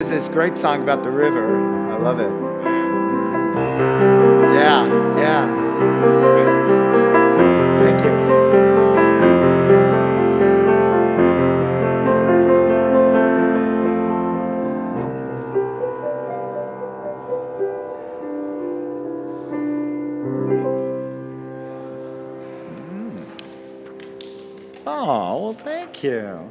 There's this great song about the river. I love it. Yeah, yeah. Thank you. Oh, well, thank you.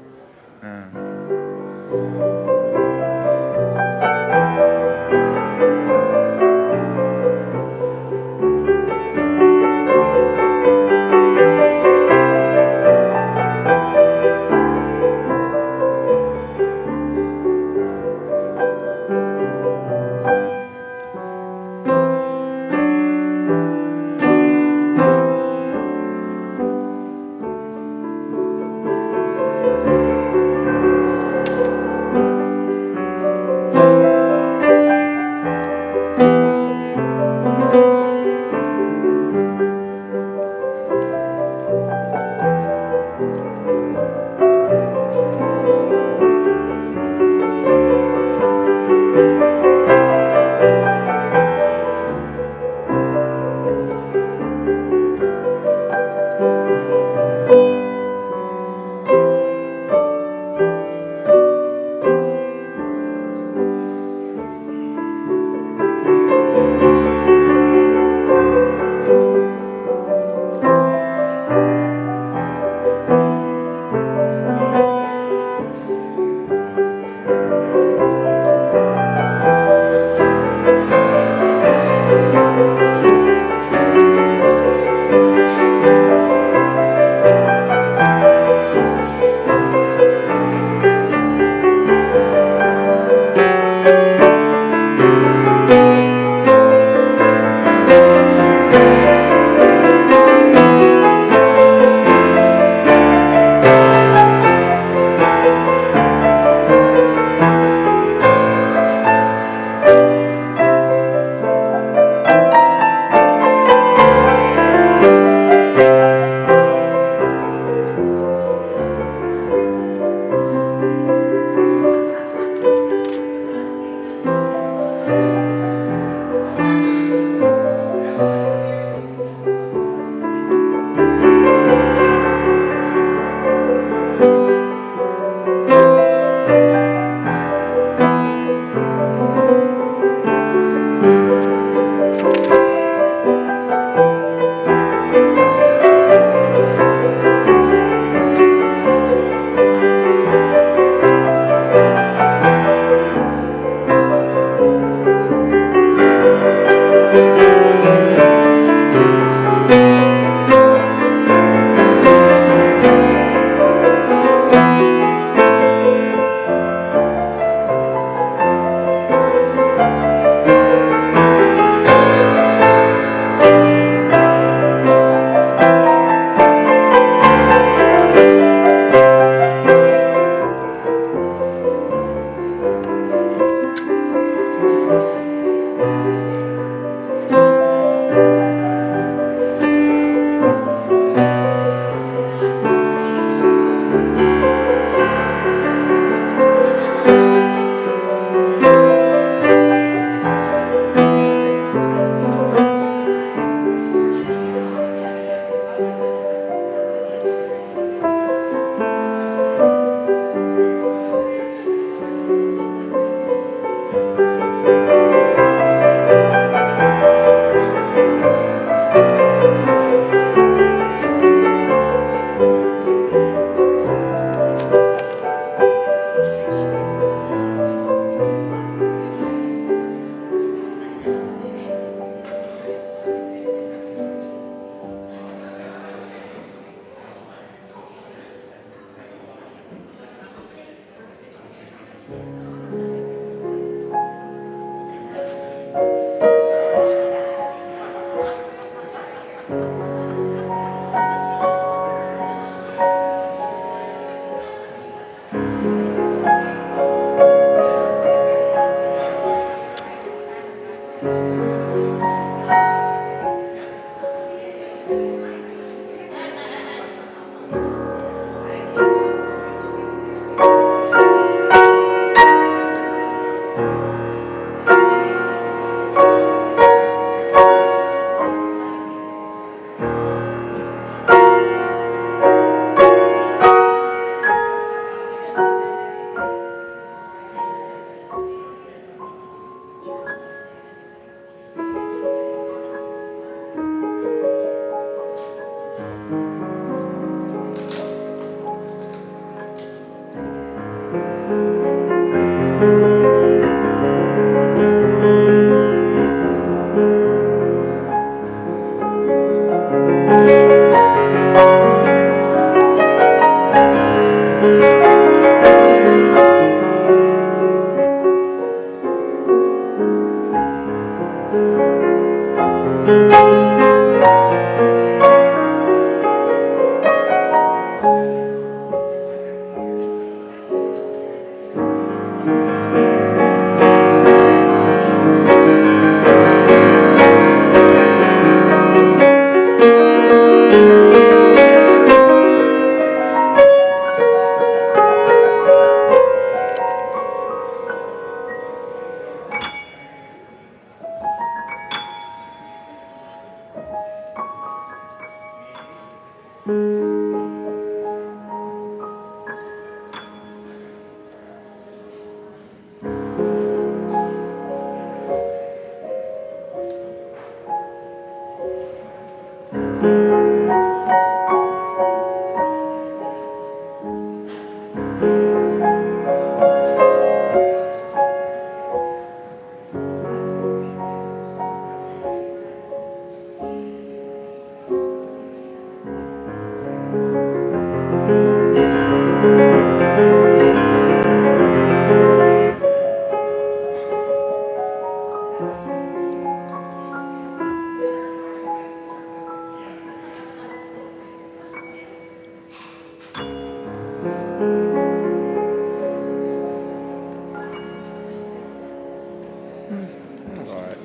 That's all right.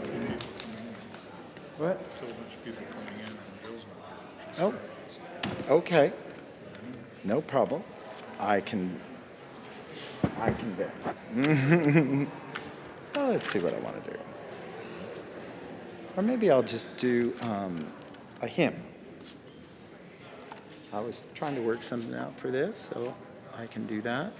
What? Still a bunch of people coming in and Bill's not here. Oh, okay. No problem. I can do. Well, let's see what I want to do. Or maybe I'll just do a hymn. I was trying to work something out for this, so I can do that.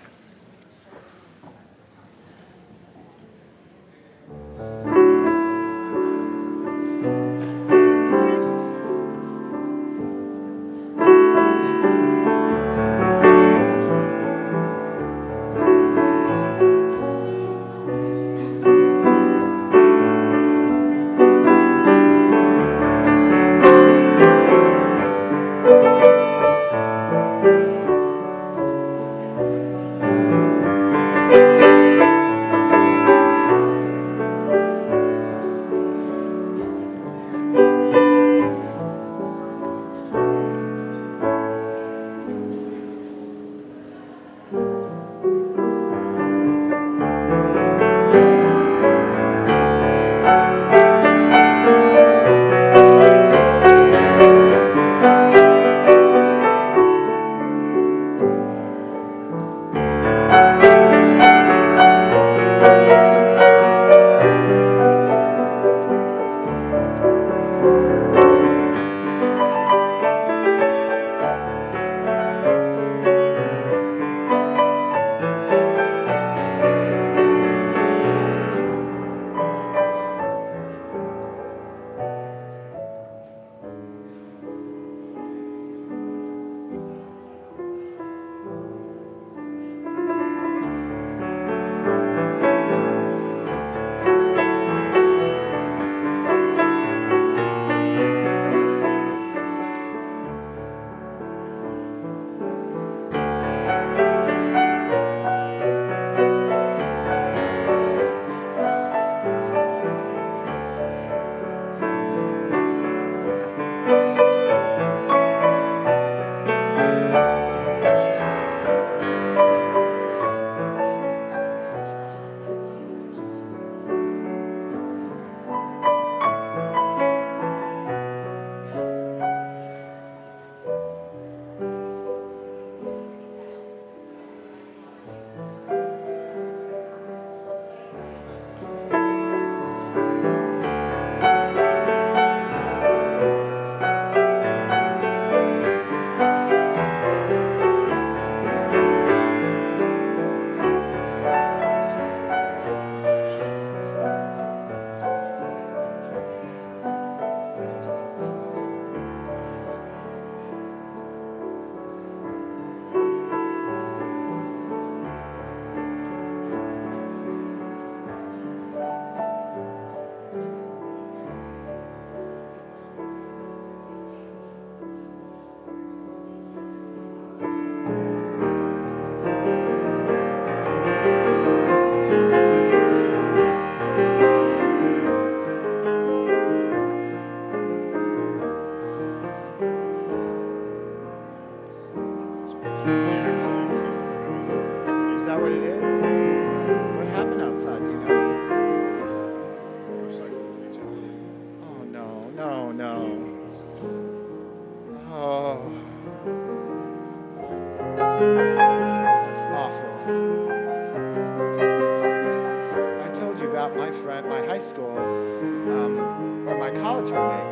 at my high school or my college one day.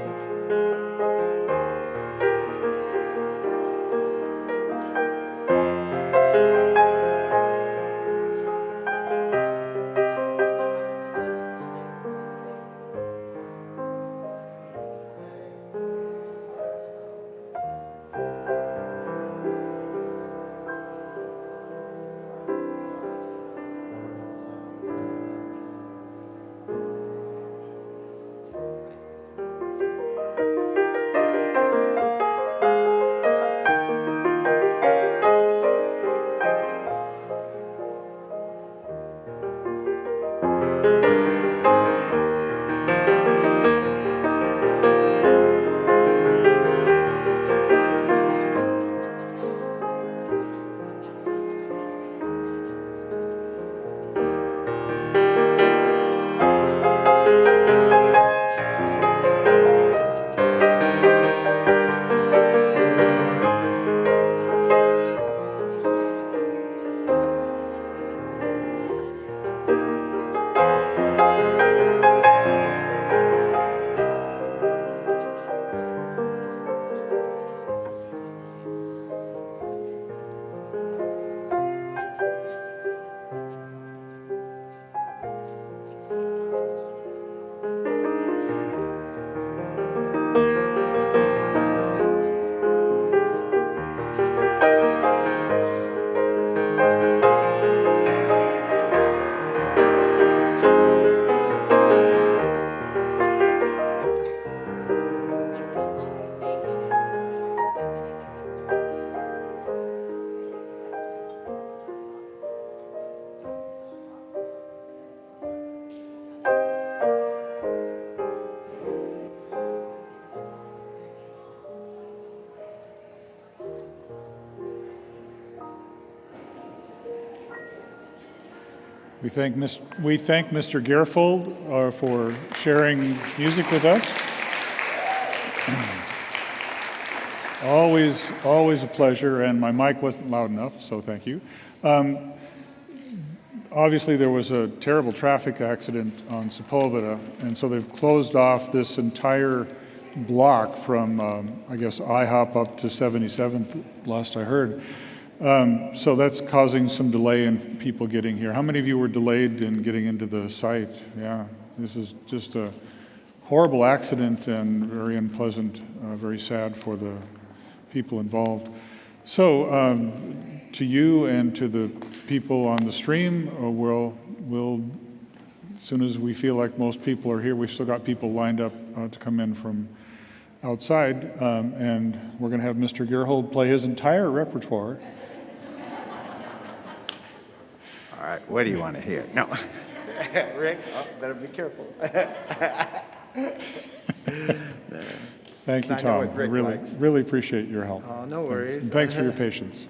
We thank Mr. Gerfold for sharing music with us. Always a pleasure, and my mic wasn't loud enough, so thank you. Obviously, there was a terrible traffic accident on Sepulveda, and so they've closed off this entire block from, I guess, IHOP up to 77th, last I heard. So that's causing some delay in people getting here. How many of you were delayed in getting into the site? Yeah, this is just a horrible accident and very unpleasant, very sad for the people involved. So to you and to the people on the stream, we'll, as soon as we feel like most people are here, we've still got people lined up to come in from outside, and we're going to have Mr. Gerhold play his entire repertoire. All right, what do you want to hear? No. Rick, better be careful. Thank you, I know Tom. what Rick Really, likes. really appreciate your help. Oh, no worries. And thanks for your patience.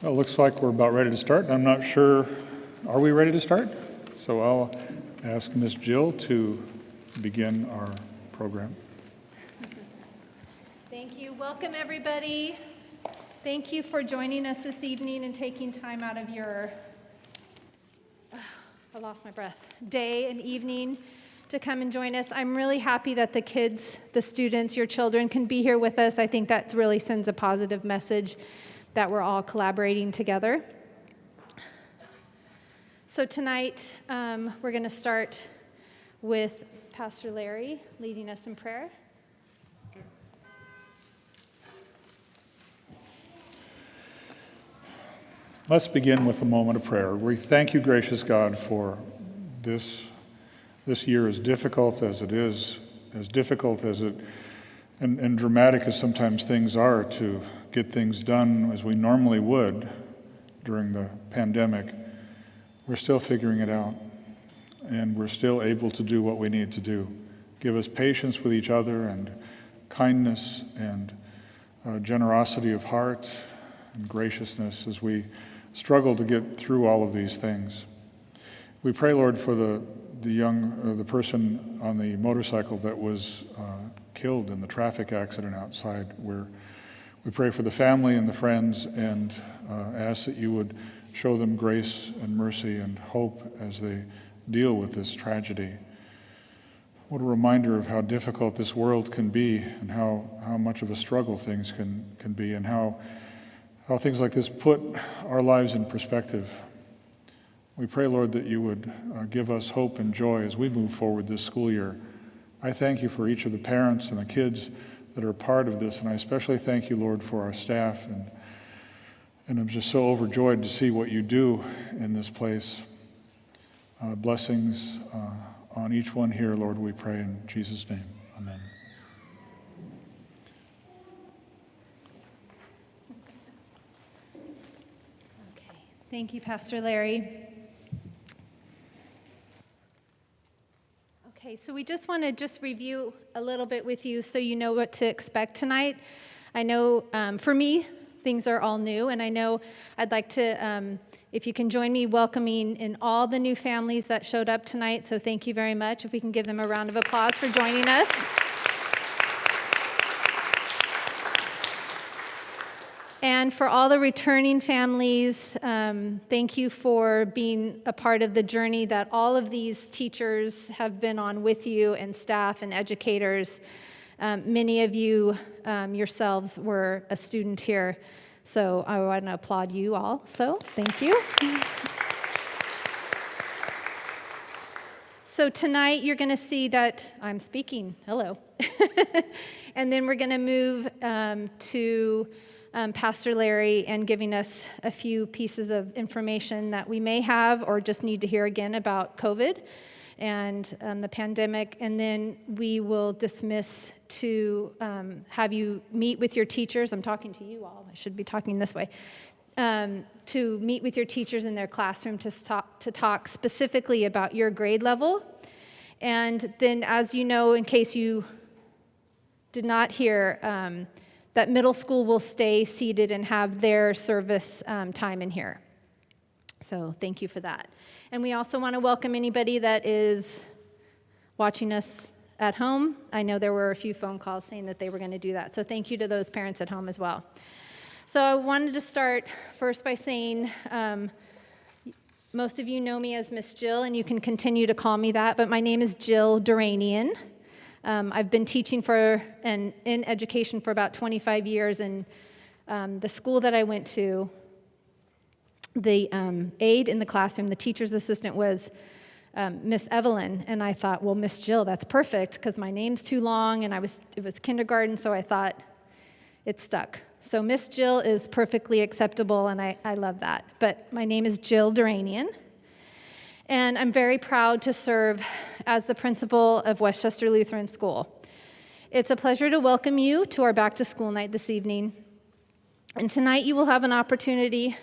Well, it looks like we're about ready to start. I'm not sure, are we ready to start? So I'll ask Miss Jill to begin our program. Thank you. Welcome, everybody. Thank you for joining us this evening and taking time out of your, I lost my breath, day and evening to come and join us. I'm really happy that the kids, the students, your children can be here with us. I think that really sends a positive message that we're all collaborating together. So tonight, we're going to start with Pastor Larry leading us in prayer. Let's begin with a moment of prayer. We thank you, gracious God, for this year, as difficult as it is, as difficult as it, and dramatic as sometimes things are to get things done as we normally would during the pandemic. We're still figuring it out, and we're still able to do what we need to do. Give us patience with each other and kindness and generosity of heart and graciousness as we struggle to get through all of these things. We pray, Lord, for the person on the motorcycle that was killed in the traffic accident outside. We pray for the family and the friends and ask that you would show them grace and mercy and hope as they deal with this tragedy. What a reminder of how difficult this world can be and how much of a struggle things can be, and how things like this put our lives in perspective. We pray, Lord, that you would give us hope and joy as we move forward this school year. I thank you for each of the parents and the kids that are part of this, and I especially thank you, Lord, for our staff, and I'm just so overjoyed to see what you do in this place. Blessings on each one here, Lord, we pray in Jesus' name. Amen. Okay. Thank you, Pastor Larry. Okay, so we just want to review a little bit with you so you know what to expect tonight. I know for me, things are all new, and I know I'd like to, if you can join me welcoming in all the new families that showed up tonight, so thank you very much. If we can give them a round of applause for joining us. And for all the returning families, thank you for being a part of the journey that all of these teachers have been on with you, and staff and educators. Many of you yourselves were a student here, so I want to applaud you all. So thank you. So tonight you're going to see that I'm speaking. Hello. And then we're going to move to Pastor Larry and giving us a few pieces of information that we may have or just need to hear again about COVID and the pandemic. And then we will dismiss to have you meet with your teachers. I'm talking to you all. I should be talking this way. To meet with your teachers in their classroom to talk specifically about your grade level. And then, as you know, in case you did not hear, that middle school will stay seated and have their service time in here. So thank you for that. And we also want to welcome anybody that is watching us at home. I know there were a few phone calls saying that they were going to do that. So thank you to those parents at home as well. So I wanted to start first by saying, most of you know me as Miss Jill, and you can continue to call me that, but my name is Jill Duranian. I've been teaching in education for about 25 years, and the school that I went to, the aide in the classroom, the teacher's assistant, was Miss Evelyn, and I thought, well, Miss Jill, that's perfect, because my name's too long, and it was kindergarten, so I thought it stuck. So Miss Jill is perfectly acceptable, and I love that. But my name is Jill Duranian, and I'm very proud to serve as the principal of Westchester Lutheran School. It's a pleasure to welcome you to our back to school night this evening. And tonight you will have an opportunity,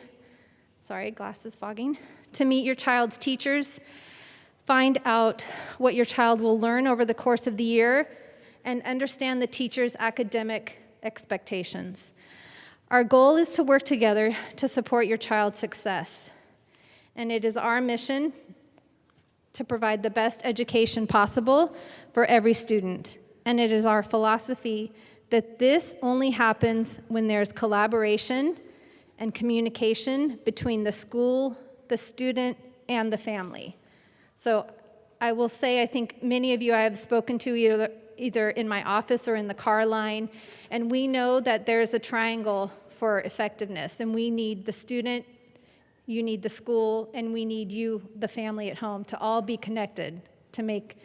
glasses fogging, to meet your child's teachers, find out what your child will learn over the course of the year, and understand the teacher's academic expectations. Our goal is to work together to support your child's success, and it is our mission to provide the best education possible for every student. And it is our philosophy that this only happens when there's collaboration and communication between the school, the student, and the family. So I will say, I think many of you I have spoken to either in my office or in the car line, and we know that there's a triangle for effectiveness, and we need the student, you need the school, and we need you, the family at home, to all be connected to make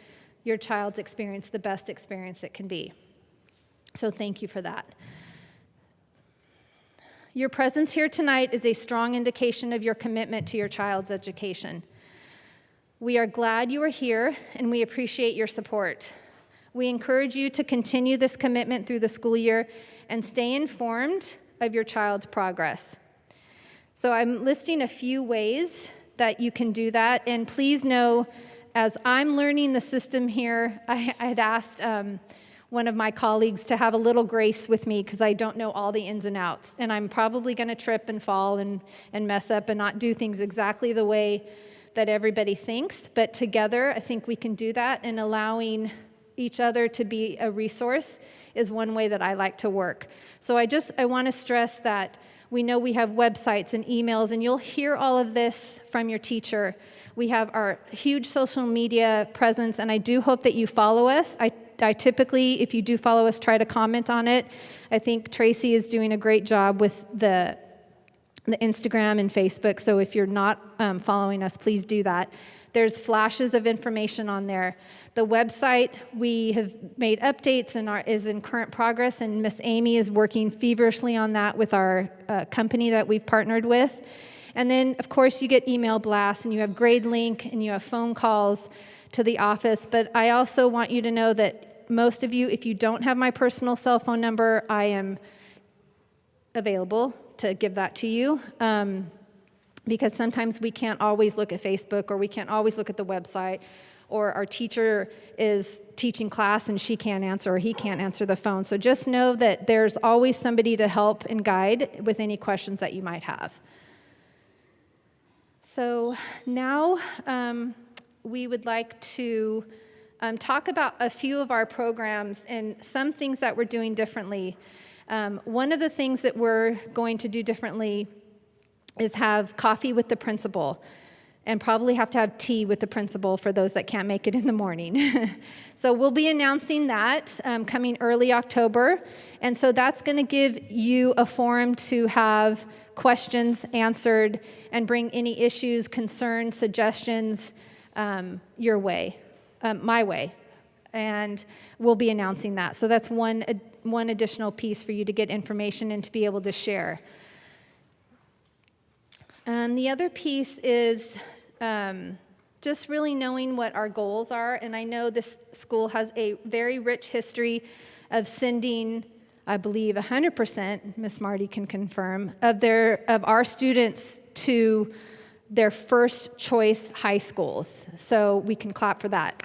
your child's experience the best experience it can be. So thank you for that. Your presence here tonight is a strong indication of your commitment to your child's education. We are glad you are here, and we appreciate your support. We encourage you to continue this commitment through the school year and stay informed of your child's progress. So I'm listing a few ways that you can do that, and please know, as I'm learning the system here, I had asked one of my colleagues to have a little grace with me because I don't know all the ins and outs, and I'm probably going to trip and fall and mess up and not do things exactly the way that everybody thinks, but together I think we can do that, and allowing each other to be a resource is one way that I like to work. So I want to stress that we know we have websites and emails, and you'll hear all of this from your teacher. We have our huge social media presence, and I do hope that you follow us. I typically, if you do follow us, try to comment on it. I think Tracy is doing a great job with the Instagram and Facebook, so if you're not following us, please do that. There's flashes of information on there. The website, we have made updates and is in current progress, and Miss Amy is working feverishly on that with our company that we've partnered with. And then, of course, you get email blasts, and you have grade link, and you have phone calls to the office. But I also want you to know that most of you, if you don't have my personal cell phone number, I am available to give that to you. Because sometimes we can't always look at Facebook, or we can't always look at the website, or our teacher is teaching class and she can't answer, or he can't answer the phone. So just know that there's always somebody to help and guide with any questions that you might have. So now we would like to talk about a few of our programs and some things that we're doing differently. One of the things that we're going to do differently is have coffee with the principal, and probably have to have tea with the principal for those that can't make it in the morning. So we'll be announcing that coming early October, and so that's going to give you a forum to have questions answered and bring any issues, concerns, suggestions your way, my way, and we'll be announcing that. So that's one additional piece for you to get information and to be able to share. The other piece is just really knowing what our goals are, and I know this school has a very rich history of sending, I believe 100%, Miss Marty can confirm, of our students to their first choice high schools. So we can clap for that.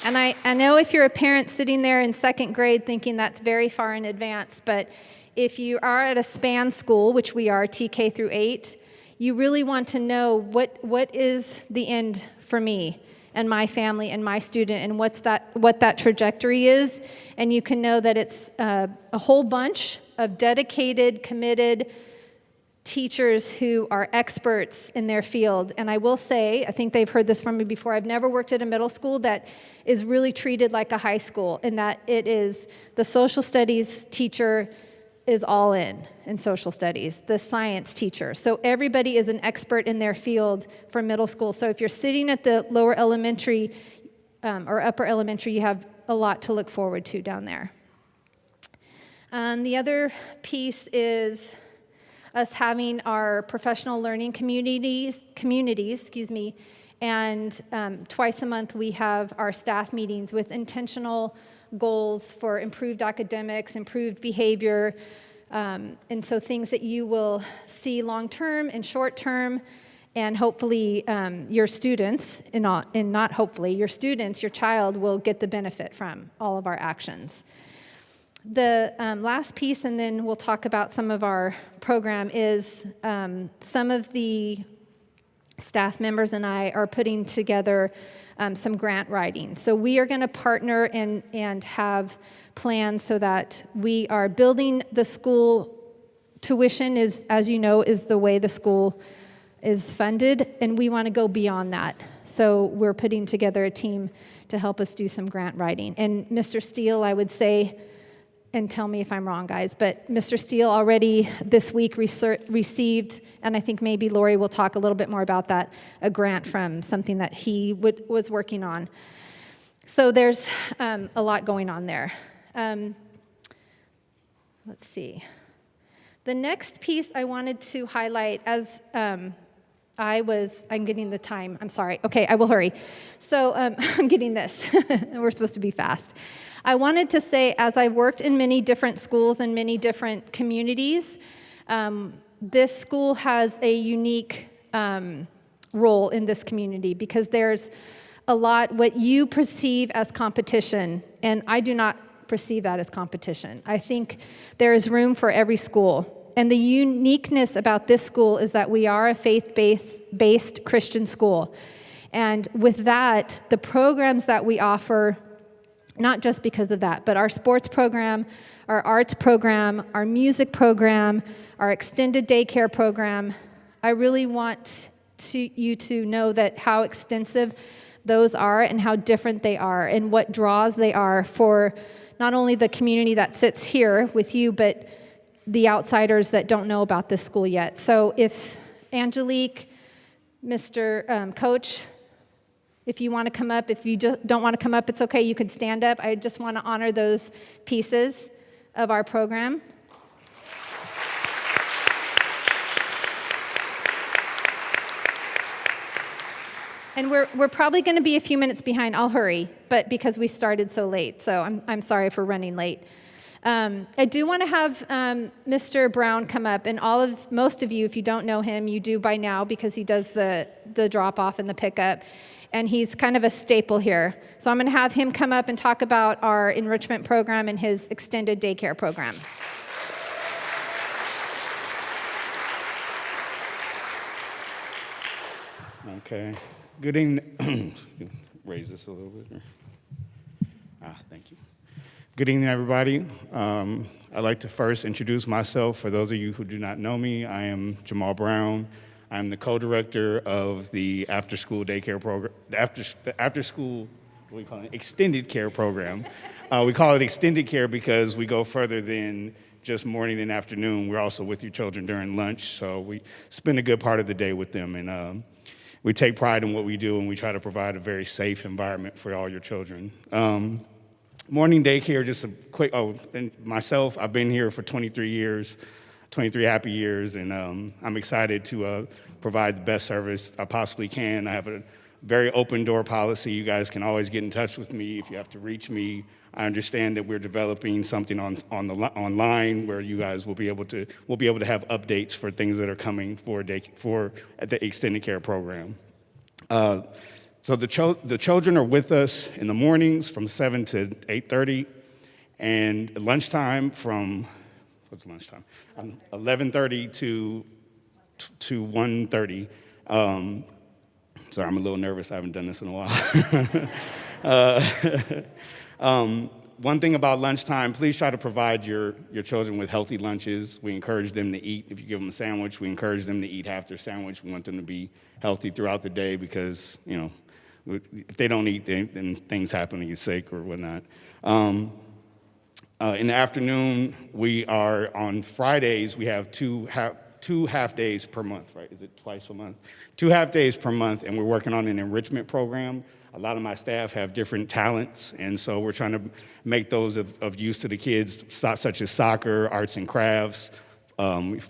And I know if you're a parent sitting there in second grade thinking that's very far in advance, but if you are at a SPAN school, which we are, TK through 8, you really want to know what is the end for me and my family and my student, and what that trajectory is. And you can know that it's a whole bunch of dedicated, committed teachers who are experts in their field. And I will say, I think they've heard this from me before, I've never worked at a middle school that is really treated like a high school, in that it is the social studies teacher is all in social studies, the science teacher. So everybody is an expert in their field for middle school. So if you're sitting at the lower elementary or upper elementary, you have a lot to look forward to down there. The other piece is us having our professional learning communities, and twice a month we have our staff meetings with intentional goals for improved academics, improved behavior, and so things that you will see long-term and short-term, And hopefully your students, and not hopefully, your students, your child will get the benefit from all of our actions. The last piece, and then we'll talk about some of our program, is some of the staff members and I are putting together some grant writing. So we are going to partner and have plans so that we are building the school. Tuition is, as you know, is the way the school is funded, and we want to go beyond that. So we're putting together a team to help us do some grant writing. And Mr. Steele, I would say, and tell me if I'm wrong, guys, but Mr. Steele already this week received, and I think maybe Lori will talk a little bit more about that, a grant from something that he was working on. So there's a lot going on there. Let's see. The next piece I wanted to highlight as I'm getting the time. I'm sorry. Okay, I will hurry. So I'm getting this. We're supposed to be fast. I wanted to say, as I've worked in many different schools and many different communities, this school has a unique role in this community because there's a lot what you perceive as competition, and I do not perceive that as competition. I think there is room for every school. And the uniqueness about this school is that we are a faith-based Christian school. And with that, the programs that we offer, not just because of that, but our sports program, our arts program, our music program, our extended daycare program, I really want you to know that how extensive those are and how different they are and what draws they are for not only the community that sits here with you, but the outsiders that don't know about this school yet. So if Angelique, Mr. Coach, if you want to come up, if you just don't want to come up, it's okay, you can stand up. I just want to honor those pieces of our program. And we're probably going to be a few minutes behind. I'll hurry, but because we started so late, so I'm sorry for running late. I do want to have Mr. Brown come up, and most of you, if you don't know him, you do by now because he does the drop-off and the pickup, and he's kind of a staple here. So I'm going to have him come up and talk about our enrichment program and his extended daycare program. Okay. Good evening. Raise this a little bit. Thank you. Good evening, everybody. I'd like to first introduce myself. For those of you who do not know me, I am Jamal Brown. I'm the co-director of the after-school daycare program, the after-school, what do we call it, extended care program. We call it extended care because we go further than just morning and afternoon. We're also with your children during lunch, so we spend a good part of the day with them. And we take pride in what we do, and we try to provide a very safe environment for all your children. Morning daycare, just a quick, and myself, I've been here for 23 years, 23 happy years, and I'm excited to provide the best service I possibly can. I have a very open door policy. You guys can always get in touch with me if you have to reach me. I understand that we're developing something online where you guys will be able to have updates for things that are coming for the extended care program. So the children are with us in the mornings from 7 to 8:30, and lunchtime from, what's lunchtime? 11:30 to 1:30. Sorry, I'm a little nervous. I haven't done this in a while. One thing about lunchtime, please try to provide your children with healthy lunches. We encourage them to eat. If you give them a sandwich, we encourage them to eat half their sandwich. We want them to be healthy throughout the day because, if they don't eat, then things happen and get sick or whatnot. In the afternoon, we are on Fridays, we have two half days per month, right? Is it twice a month? 2 half days per month, and we're working on an enrichment program. A lot of my staff have different talents, and so we're trying to make those of use to the kids, such as soccer, arts and crafts,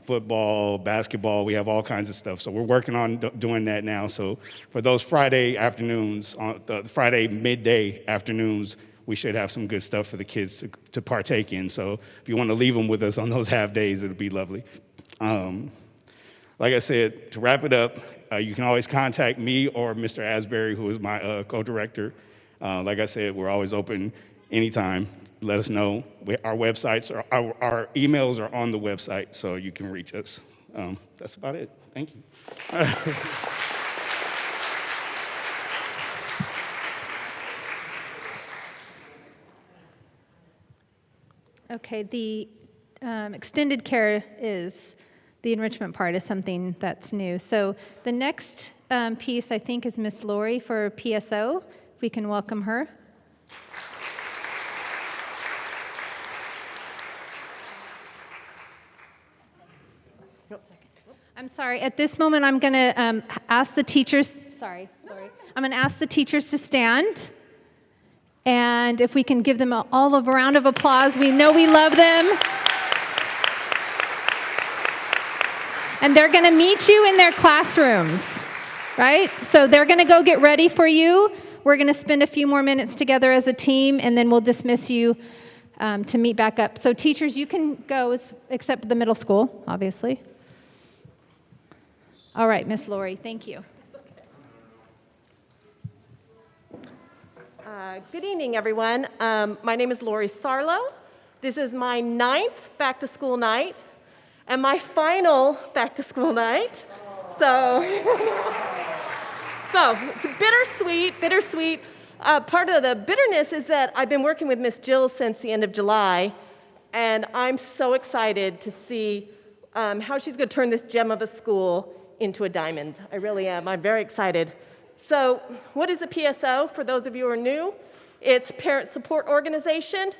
football, basketball. We have all kinds of stuff. So we're working on doing that now. So for those Friday afternoons, on the Friday midday afternoons, we should have some good stuff for the kids to partake in. So if you want to leave them with us on those half days, it'll be lovely. Like I said, to wrap it up, you can always contact me or Mr. Asbury, who is my co-director. Like I said, we're always open anytime. Let us know. Our websites, our emails are on the website, so you can reach us. That's about it. Thank you. Okay, the extended care is, the enrichment part is something that's new. So the next piece, I think, is Miss Lori for PSO. If we can welcome her. I'm sorry, at this moment, I'm going to ask the teachers, sorry, Lori. I'm going to ask the teachers to stand. And if we can give them all a round of applause, we know we love them. And they're going to meet you in their classrooms, right? So they're going to go get ready for you. We're going to spend a few more minutes together as a team, and then we'll dismiss you to meet back up. So teachers, you can go, except the middle school, obviously. All right, Miss Lori, thank you. Good evening, everyone. My name is Lori Sarlo. This is my 9th back-to-school night and my final back-to-school night. So it's bittersweet. Part of the bitterness is that I've been working with Miss Jill since the end of July, and I'm so excited to see how she's going to turn this gem of a school into a diamond. I really am. I'm very excited. So what is the PSO, for those of you who are new? It's Parent Support Organization.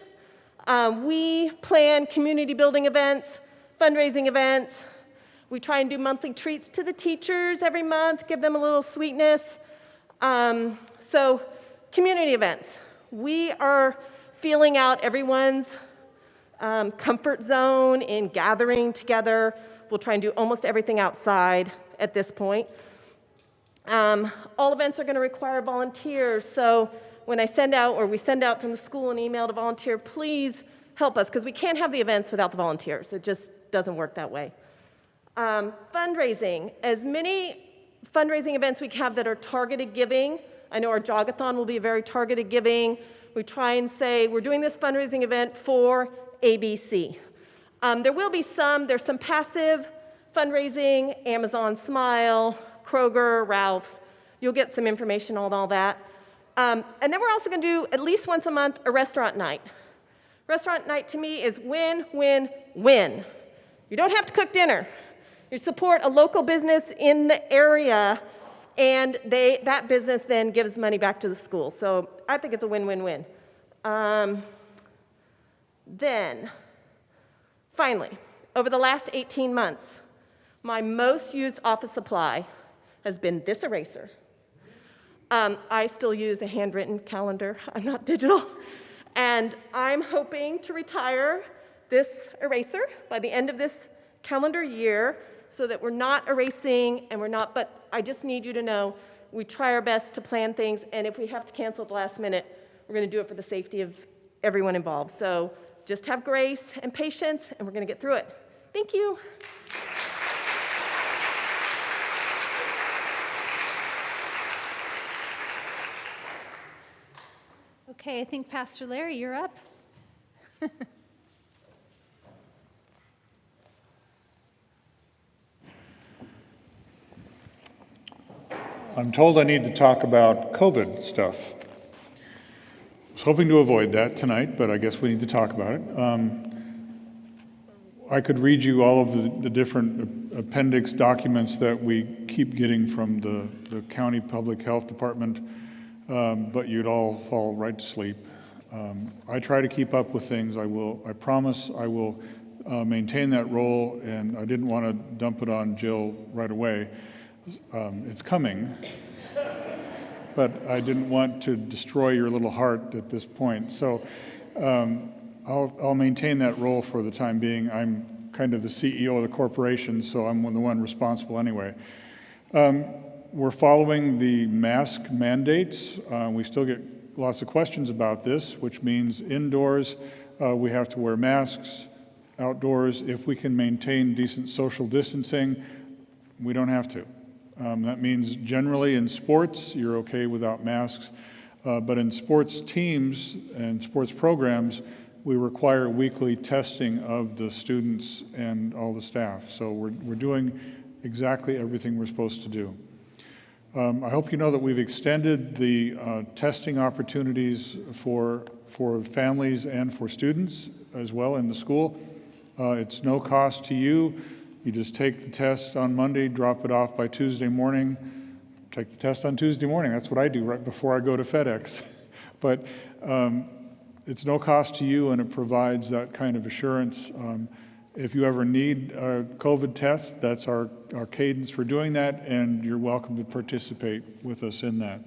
We plan community building events, fundraising events. We try and do monthly treats to the teachers every month, give them a little sweetness. So community events. We are feeling out everyone's comfort zone in gathering together. We'll try and do almost everything outside at this point. All events are going to require volunteers, so when I send out, or we send out from the school an email to volunteer, please help us, because we can't have the events without the volunteers. It just doesn't work that way. Fundraising. As many fundraising events we have that are targeted giving. I know our Jogathon will be very targeted giving. We try and say, we're doing this fundraising event for ABC. There will be there's some passive fundraising, Amazon Smile, Kroger, Ralph's. You'll get some information on all that. And then we're also going to do, at least once a month, a restaurant night. Restaurant night to me is win, win, win. You don't have to cook dinner. You support a local business in the area, and that business then gives money back to the school. So I think it's a win-win-win. Then, finally, over the last 18 months, my most used office supply has been this eraser. I still use a handwritten calendar. I'm not digital. And I'm hoping to retire this eraser by the end of this calendar year so that we're not erasing and but I just need you to know we try our best to plan things, and if we have to cancel at the last minute, we're going to do it for the safety of everyone involved. So just have grace and patience, and we're going to get through it. Thank you. Okay, I think Pastor Larry, you're up. I'm told I need to talk about COVID stuff. I was hoping to avoid that tonight, but I guess we need to talk about it. I could read you all of the different appendix documents that we keep getting from the county public health department, but you'd all fall right to sleep. I try to keep up with things. I promise I will maintain that role, and I didn't want to dump it on Jill right away. It's coming, but I didn't want to destroy your little heart at this point. So I'll maintain that role for the time being. I'm kind of the CEO of the corporation, so I'm the one responsible anyway. We're following the mask mandates. We still get lots of questions about this, which means indoors we have to wear masks. Outdoors, if we can maintain decent social distancing, we don't have to. That means generally in sports, you're okay without masks, but in sports teams and sports programs, we require weekly testing of the students and all the staff. So we're doing exactly everything we're supposed to do. I hope you know that we've extended the testing opportunities for families and for students as well in the school. It's no cost to you. You just take the test on Monday, drop it off by Tuesday morning, take the test on Tuesday morning. That's what I do right before I go to FedEx. But it's no cost to you, and it provides that kind of assurance. If you ever need a COVID test, that's our cadence for doing that, and you're welcome to participate with us in that.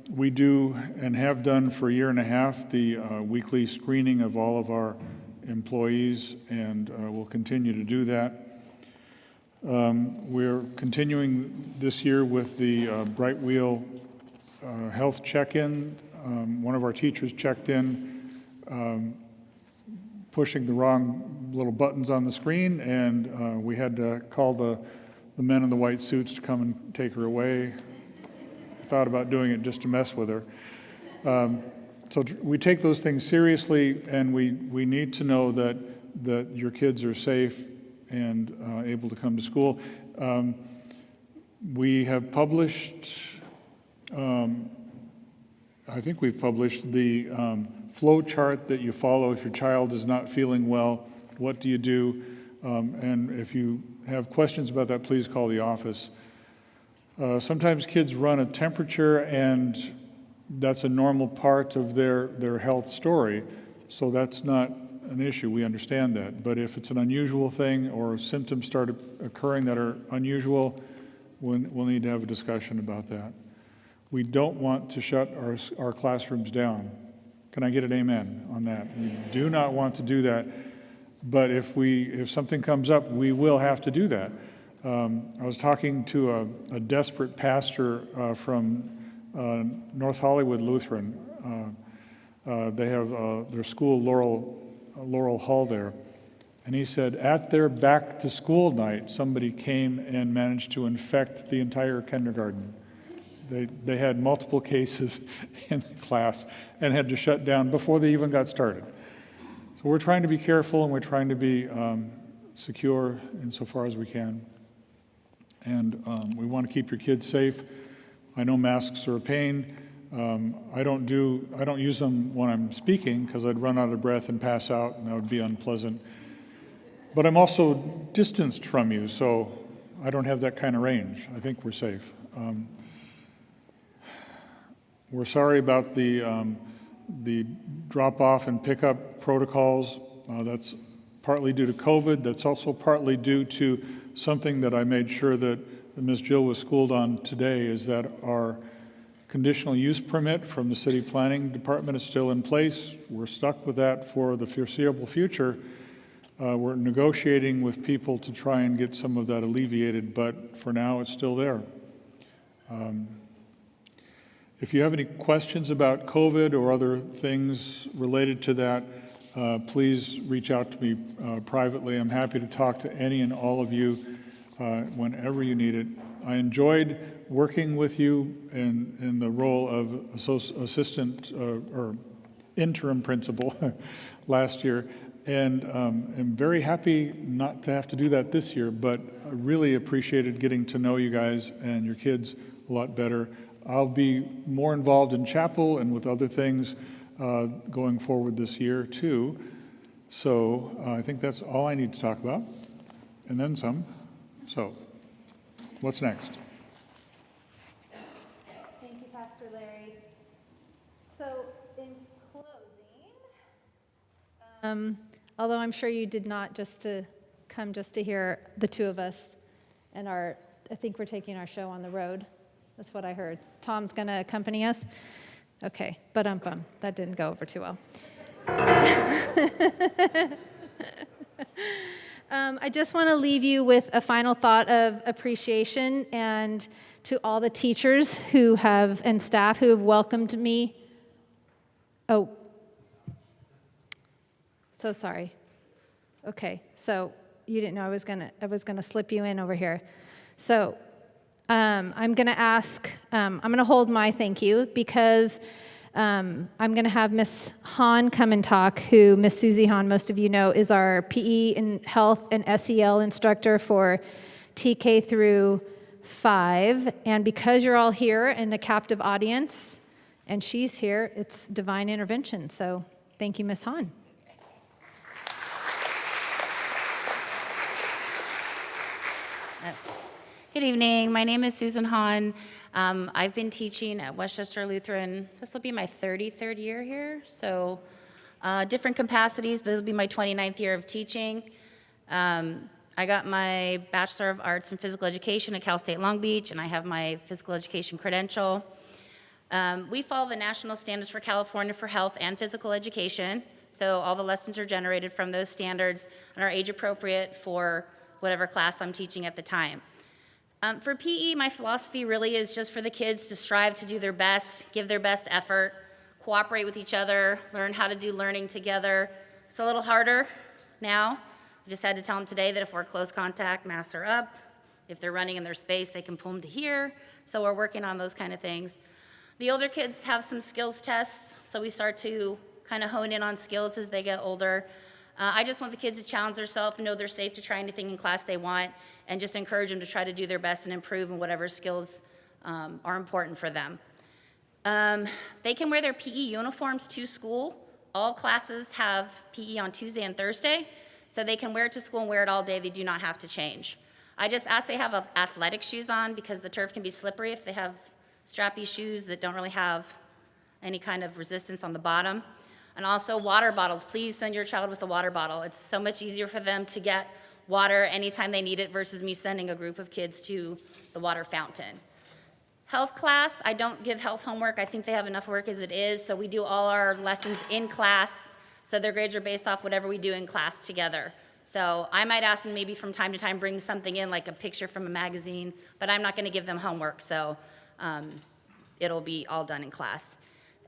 We do and have done for a year and a half the weekly screening of all of our employees, and we'll continue to do that. We're continuing this year with the Bright Wheel health check-in. One of our teachers checked in, pushing the wrong little buttons on the screen, and we had to call the men in the white suits to come and take her away. I thought about doing it just to mess with her. So we take those things seriously, and we need to know that your kids are safe and able to come to school. We have published, I think we've published the flow chart that you follow if your child is not feeling well. What do you do? And if you have questions about that, please call the office. Sometimes kids run a temperature, and that's a normal part of their health story, so that's not an issue. We understand that. But if it's an unusual thing or symptoms start occurring that are unusual, we'll need to have a discussion about that. We don't want to shut our classrooms down. Can I get an amen on that? We do not want to do that, but if something comes up, we will have to do that. I was talking to a desperate pastor from North Hollywood Lutheran. They have their school, Laurel Hall there. And he said, at their back to school night, somebody came and managed to infect the entire kindergarten. They had multiple cases in the class and had to shut down before they even got started. So we're trying to be careful, and we're trying to be secure insofar as we can. And we want to keep your kids safe. I know masks are a pain. I don't use them when I'm speaking because I'd run out of breath and pass out, and that would be unpleasant. But I'm also distanced from you, so I don't have that kind of range. I think we're safe. We're sorry about the drop-off and pickup protocols. That's partly due to COVID. That's also partly due to something that I made sure that Ms. Jill was schooled on today, is that our conditional use permit from the City Planning Department is still in place. We're stuck with that for the foreseeable future. We're negotiating with people to try and get some of that alleviated, but for now it's still there. If you have any questions about COVID or other things related to that, please reach out to me privately. I'm happy to talk to any and all of you whenever you need it. I enjoyed working with you in the role of assistant or interim principal last year, and I'm very happy not to have to do that this year, but I really appreciated getting to know you guys and your kids a lot better. I'll be more involved in chapel and with other things going forward this year too. So I think that's all I need to talk about, and then some. So what's next? Thank you, Pastor Larry. So in closing, although I'm sure you did not just to come just to hear the two of us and I think we're taking our show on the road. That's what I heard. Tom's going to accompany us? Okay, but that didn't go over too well. I just want to leave you with a final thought of appreciation and to all the teachers and staff who have welcomed me. Oh, so sorry. Okay, so you didn't know I was gonna slip you in over here. So I'm gonna ask, I'm gonna hold my thank you because I'm gonna have Miss Hahn come and talk, who Miss Susie Hahn, most of you know, is our PE and health and SEL instructor for TK through 5. And because you're all here in a captive audience, and she's here, it's divine intervention. So thank you, Miss Hahn. Good evening. My name is Susan Hahn. I've been teaching at Westchester Lutheran. This will be my 33rd year here, so different capacities, but this will be my 29th year of teaching. I got my Bachelor of Arts in Physical Education at Cal State Long Beach, and I have my physical education credential. We follow the national standards for California for health and physical education, so all the lessons are generated from those standards and are age appropriate for whatever class I'm teaching at the time. For PE, my philosophy really is just for the kids to strive to do their best, give their best effort, cooperate with each other, learn how to do learning together. It's a little harder now. I just had to tell them today that if we're close contact, masks are up. If they're running in their space, they can pull them to here. So we're working on those kind of things. The older kids have some skills tests, so we start to kind of hone in on skills as they get older. I just want the kids to challenge themselves and know they're safe to try anything in class they want, and just encourage them to try to do their best and improve in whatever skills are important for them. They can wear their PE uniforms to school. All classes have PE on Tuesday and Thursday, so they can wear it to school and wear it all day. They do not have to change. I just ask they have athletic shoes on because the turf can be slippery if they have strappy shoes that don't really have any kind of resistance on the bottom. And also water bottles. Please send your child with a water bottle. It's so much easier for them to get water anytime they need it versus me sending a group of kids to the water fountain. Health class, I don't give health homework. I think they have enough work as it is, so we do all our lessons in class, so their grades are based off whatever we do in class together. So I might ask them maybe from time to time bring something in, like a picture from a magazine, but I'm not gonna give them homework, so it'll be all done in class.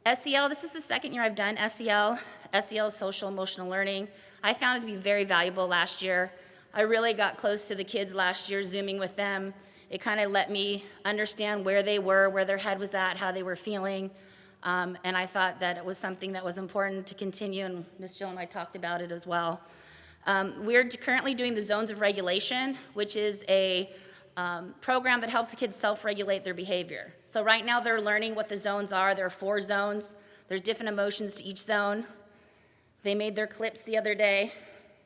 SEL, this is the second year I've done SEL. SEL is social emotional learning. I found it to be very valuable last year. I really got close to the kids last year, Zooming with them. It kind of let me understand where they were, where their head was at, how they were feeling. And I thought that it was something that was important to continue, and Ms. Jill and I talked about it as well. We're currently doing the Zones of Regulation, which is a program that helps the kids self-regulate their behavior. So right now they're learning what the zones are. There are 4 zones. There's different emotions to each zone. They made their clips the other day.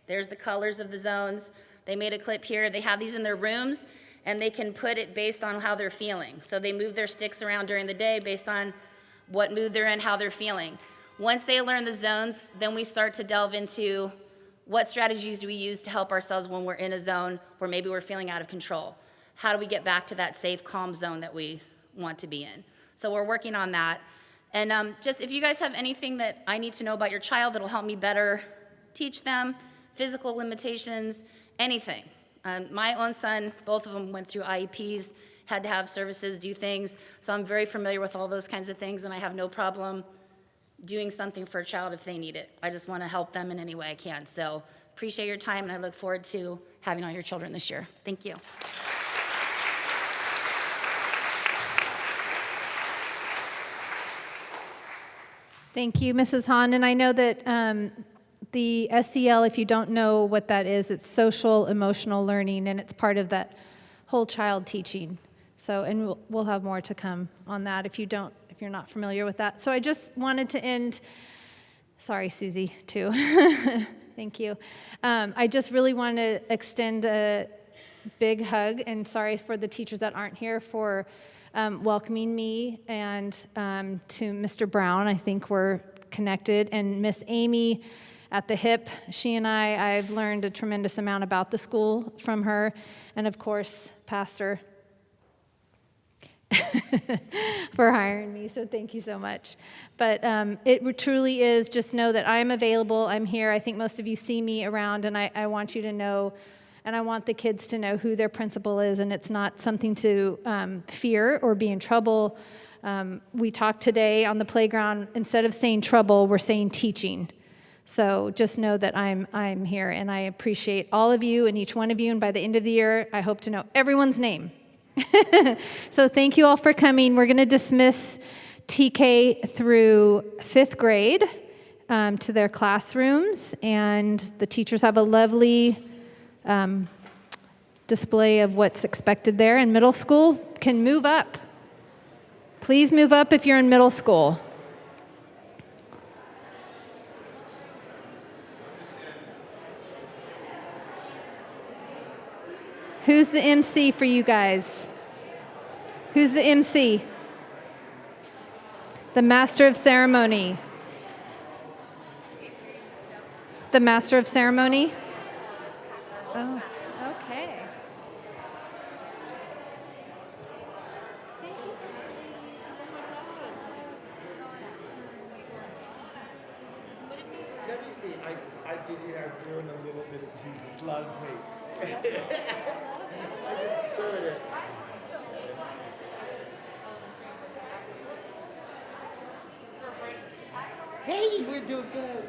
There's the colors of the zones. They made a clip here. They have these in their rooms, and they can put it based on how they're feeling. So they move their sticks around during the day based on what mood they're in, how they're feeling. Once they learn the zones, then we start to delve into what strategies do we use to help ourselves when we're in a zone where maybe we're feeling out of control. How do we get back to that safe, calm zone that we want to be in? So we're working on that. And just if you guys have anything that I need to know about your child that'll help me better teach them, physical limitations, anything. My own son, both of them went through IEPs, had to have services, do things. So I'm very familiar with all those kinds of things, and I have no problem doing something for a child if they need it. I just want to help them in any way I can. So appreciate your time, and I look forward to having all your children this year. Thank you. Thank you, Mrs. Hahn. And I know that the SEL, if you don't know what that is, it's social emotional learning, and it's part of that whole child teaching. So, and we'll have more to come on that if you're not familiar with that. So I just wanted to end, sorry, Susie, too. Thank you. I just really want to extend a big hug, and sorry for the teachers that aren't here for welcoming me, and to Mr. Brown. I think we're connected, and Miss Amy at the hip. She and I've learned a tremendous amount about the school from her, and of course, Pastor for hiring me, so thank you so much. But it truly is, just know that I am available, I'm here. I think most of you see me around, and I want you to know, and I want the kids to know who their principal is, and it's not something to fear or be in trouble. We talked today on the playground, instead of saying trouble, we're saying teaching. So just know that I'm here, and I appreciate all of you and each one of you. And by the end of the year, I hope to know everyone's name. So thank you all for coming. We're going to dismiss TK through 5th grade to their classrooms, and the teachers have a lovely display of what's expected there. And middle school can move up. Please move up if you're in middle school. Who's the MC for you guys? Who's the MC? The master of ceremony. The master of ceremony? Oh, okay. Let me see. I did you have thrown a little bit of Jesus loves me. I just threw it. Hey, we're doing good.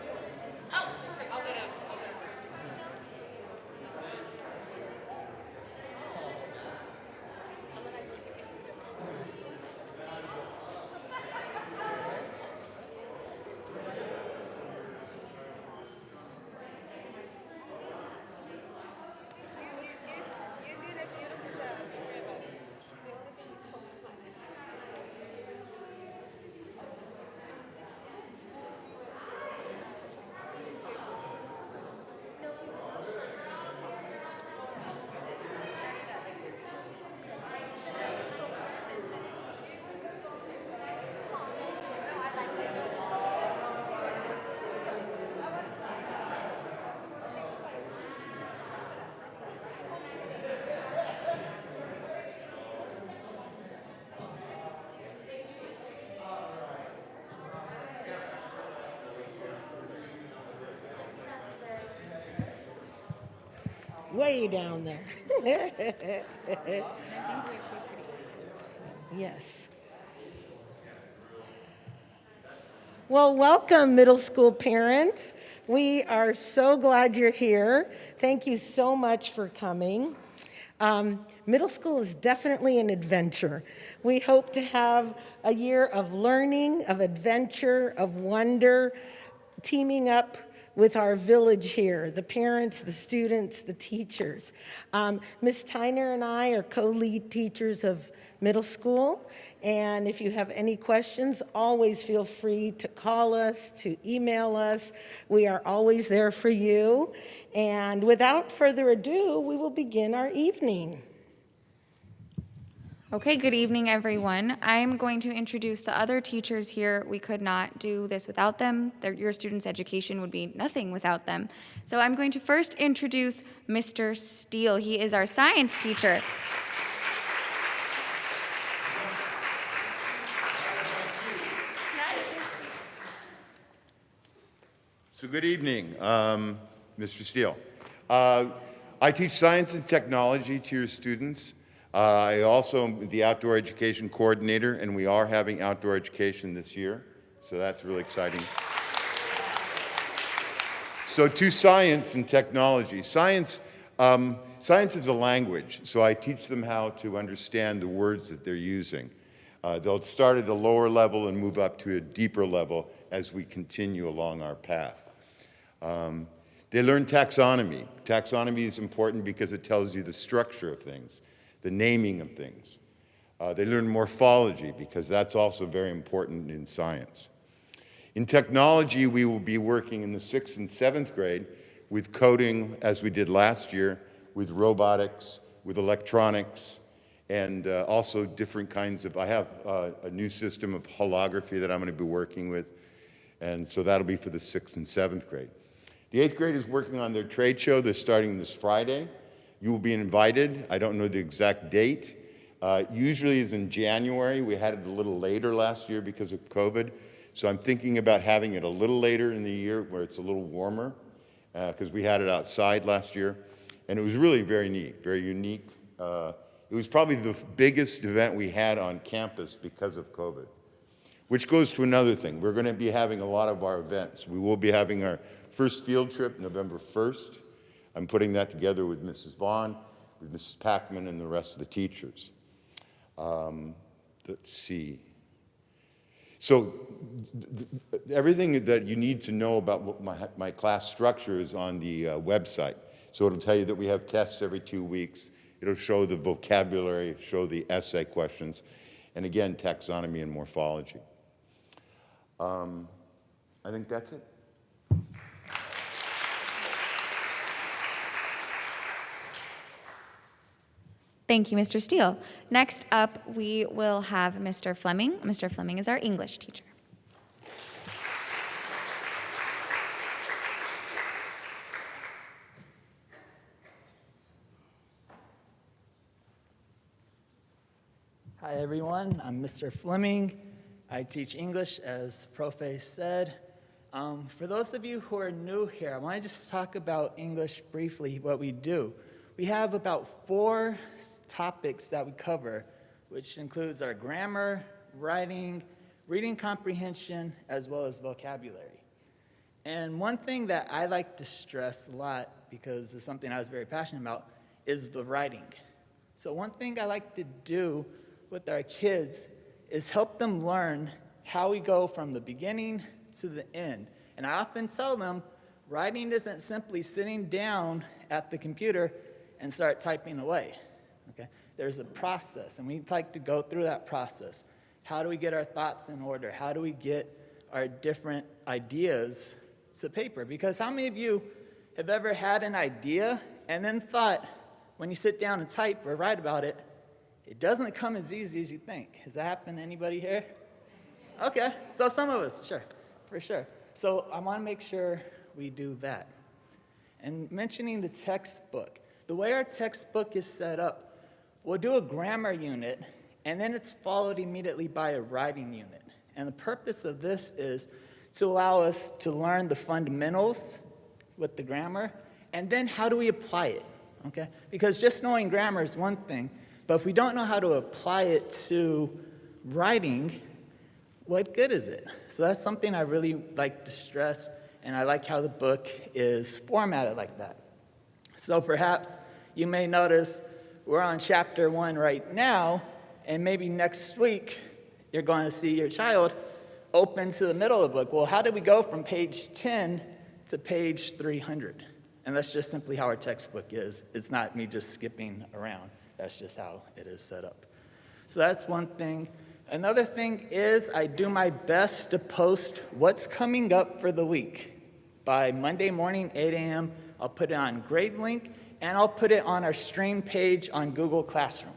Way down there. Yes. Well, welcome, middle school parents. We are so glad you're here. Thank you so much for coming. Middle school is definitely an adventure. We hope to have a year of learning, of adventure, of wonder, teaming up with our village here, the parents, the students, the teachers. Ms. Tyner and I are co-lead teachers of middle school, and if you have any questions, always feel free to call us, to email us. We are always there for you. And without further ado, we will begin our evening. Okay, good evening, everyone. I'm going to introduce the other teachers here. We could not do this without them. Your students' education would be nothing without them. So I'm going to first introduce Mr. Steele. He is our science teacher. So good evening, Mr. Steele. I teach science and technology to your students. I also am the outdoor education coordinator, and we are having outdoor education this year, so that's really exciting. So to science and technology. Science is a language, so I teach them how to understand the words that they're using. They'll start at a lower level and move up to a deeper level as we continue along our path. They learn taxonomy. Taxonomy is important because it tells you the structure of things, the naming of things. They learn morphology because that's also very important in science. In technology, we will be working in the 6th and 7th grade with coding, as we did last year, with robotics, with electronics, and also different kinds of, I have a new system of holography that I'm going to be working with, and so that'll be for the 6th and 7th grade. The 8th grade is working on their trade show. They're starting this Friday. You will be invited. I don't know the exact date. Usually it's in January. We had it a little later last year because of COVID. So I'm thinking about having it a little later in the year where it's a little warmer, because we had it outside last year. And it was really very neat, very unique. It was probably the biggest event we had on campus because of COVID. Which goes to another thing. We're going to be having a lot of our events. We will be having our first field trip, November 1st. I'm putting that together with Mrs. Vaughn, with Mrs. Packman, and the rest of the teachers. Let's see. So everything that you need to know about what my class structure is on the website. So it'll tell you that we have tests every 2 weeks. It'll show the vocabulary, show the essay questions, and again, taxonomy and morphology. I think that's it. Thank you, Mr. Steele. Next up, we will have Mr. Fleming. Mr. Fleming is our English teacher. Hi, everyone. I'm Mr. Fleming. I teach English, as Profe said. For those of you who are new here, I want to just talk about English briefly, what we do. We have about 4 topics that we cover, which includes our grammar, writing, reading comprehension, as well as vocabulary. And one thing that I like to stress a lot, because it's something I was very passionate about, is the writing. So one thing I like to do with our kids is help them learn how we go from the beginning to the end. And I often tell them, writing isn't simply sitting down at the computer and start typing away. Okay? There's a process, and we like to go through that process. How do we get our thoughts in order? How do we get our different ideas to paper? Because how many of you have ever had an idea and then thought, when you sit down and type or write about it, it doesn't come as easy as you think? Has that happened to anybody here? Okay, so some of us, sure, for sure. So I want to make sure we do that. And mentioning the textbook, the way our textbook is set up, we'll do a grammar unit, and then it's followed immediately by a writing unit. And the purpose of this is to allow us to learn the fundamentals with the grammar, and then how do we apply it, okay? Because just knowing grammar is one thing, but if we don't know how to apply it to writing, what good is it? So that's something I really like to stress, and I like how the book is formatted like that. So perhaps you may notice we're on chapter 1 right now, and maybe next week you're going to see your child open to the middle of the book. Well, how did we go from page 10 to page 300? And that's just simply how our textbook is. It's not me just skipping around. That's just how it is set up. So that's one thing. Another thing is I do my best to post what's coming up for the week. By Monday morning, 8 a.m., I'll put it on GradeLink, and I'll put it on our stream page on Google Classroom.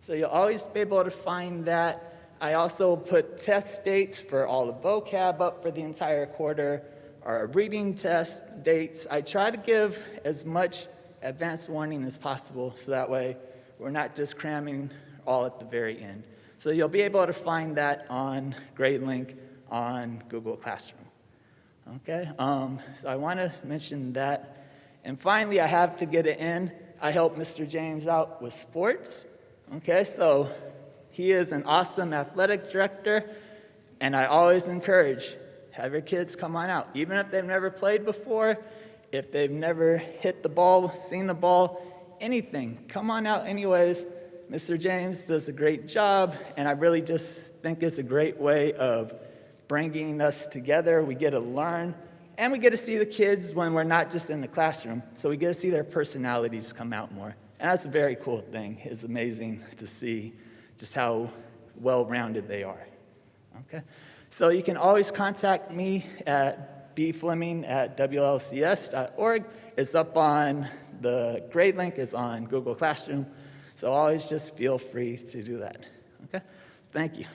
So you'll always be able to find that. I also put test dates for all the vocab up for the entire quarter, our reading test dates. I try to give as much advance warning as possible, so that way we're not just cramming all at the very end. So you'll be able to find that on GradeLink on Google Classroom. Okay, so I want to mention that. And finally, I have to get it in. I help Mr. James out with sports. Okay, so he is an awesome athletic director, and I always encourage, have your kids come on out. Even if they've never played before, if they've never hit the ball, seen the ball, anything, come on out anyways. Mr. James does a great job, and I really just think it's a great way of bringing us together. We get to learn, and we get to see the kids when we're not just in the classroom, so we get to see their personalities come out more. And that's a very cool thing. It's amazing to see just how well-rounded they are. Okay? So you can always contact me at bfleming@wlcs.org. It's up on the GradeLink, is on Google Classroom. So always just feel free to do that. Okay? Thank you.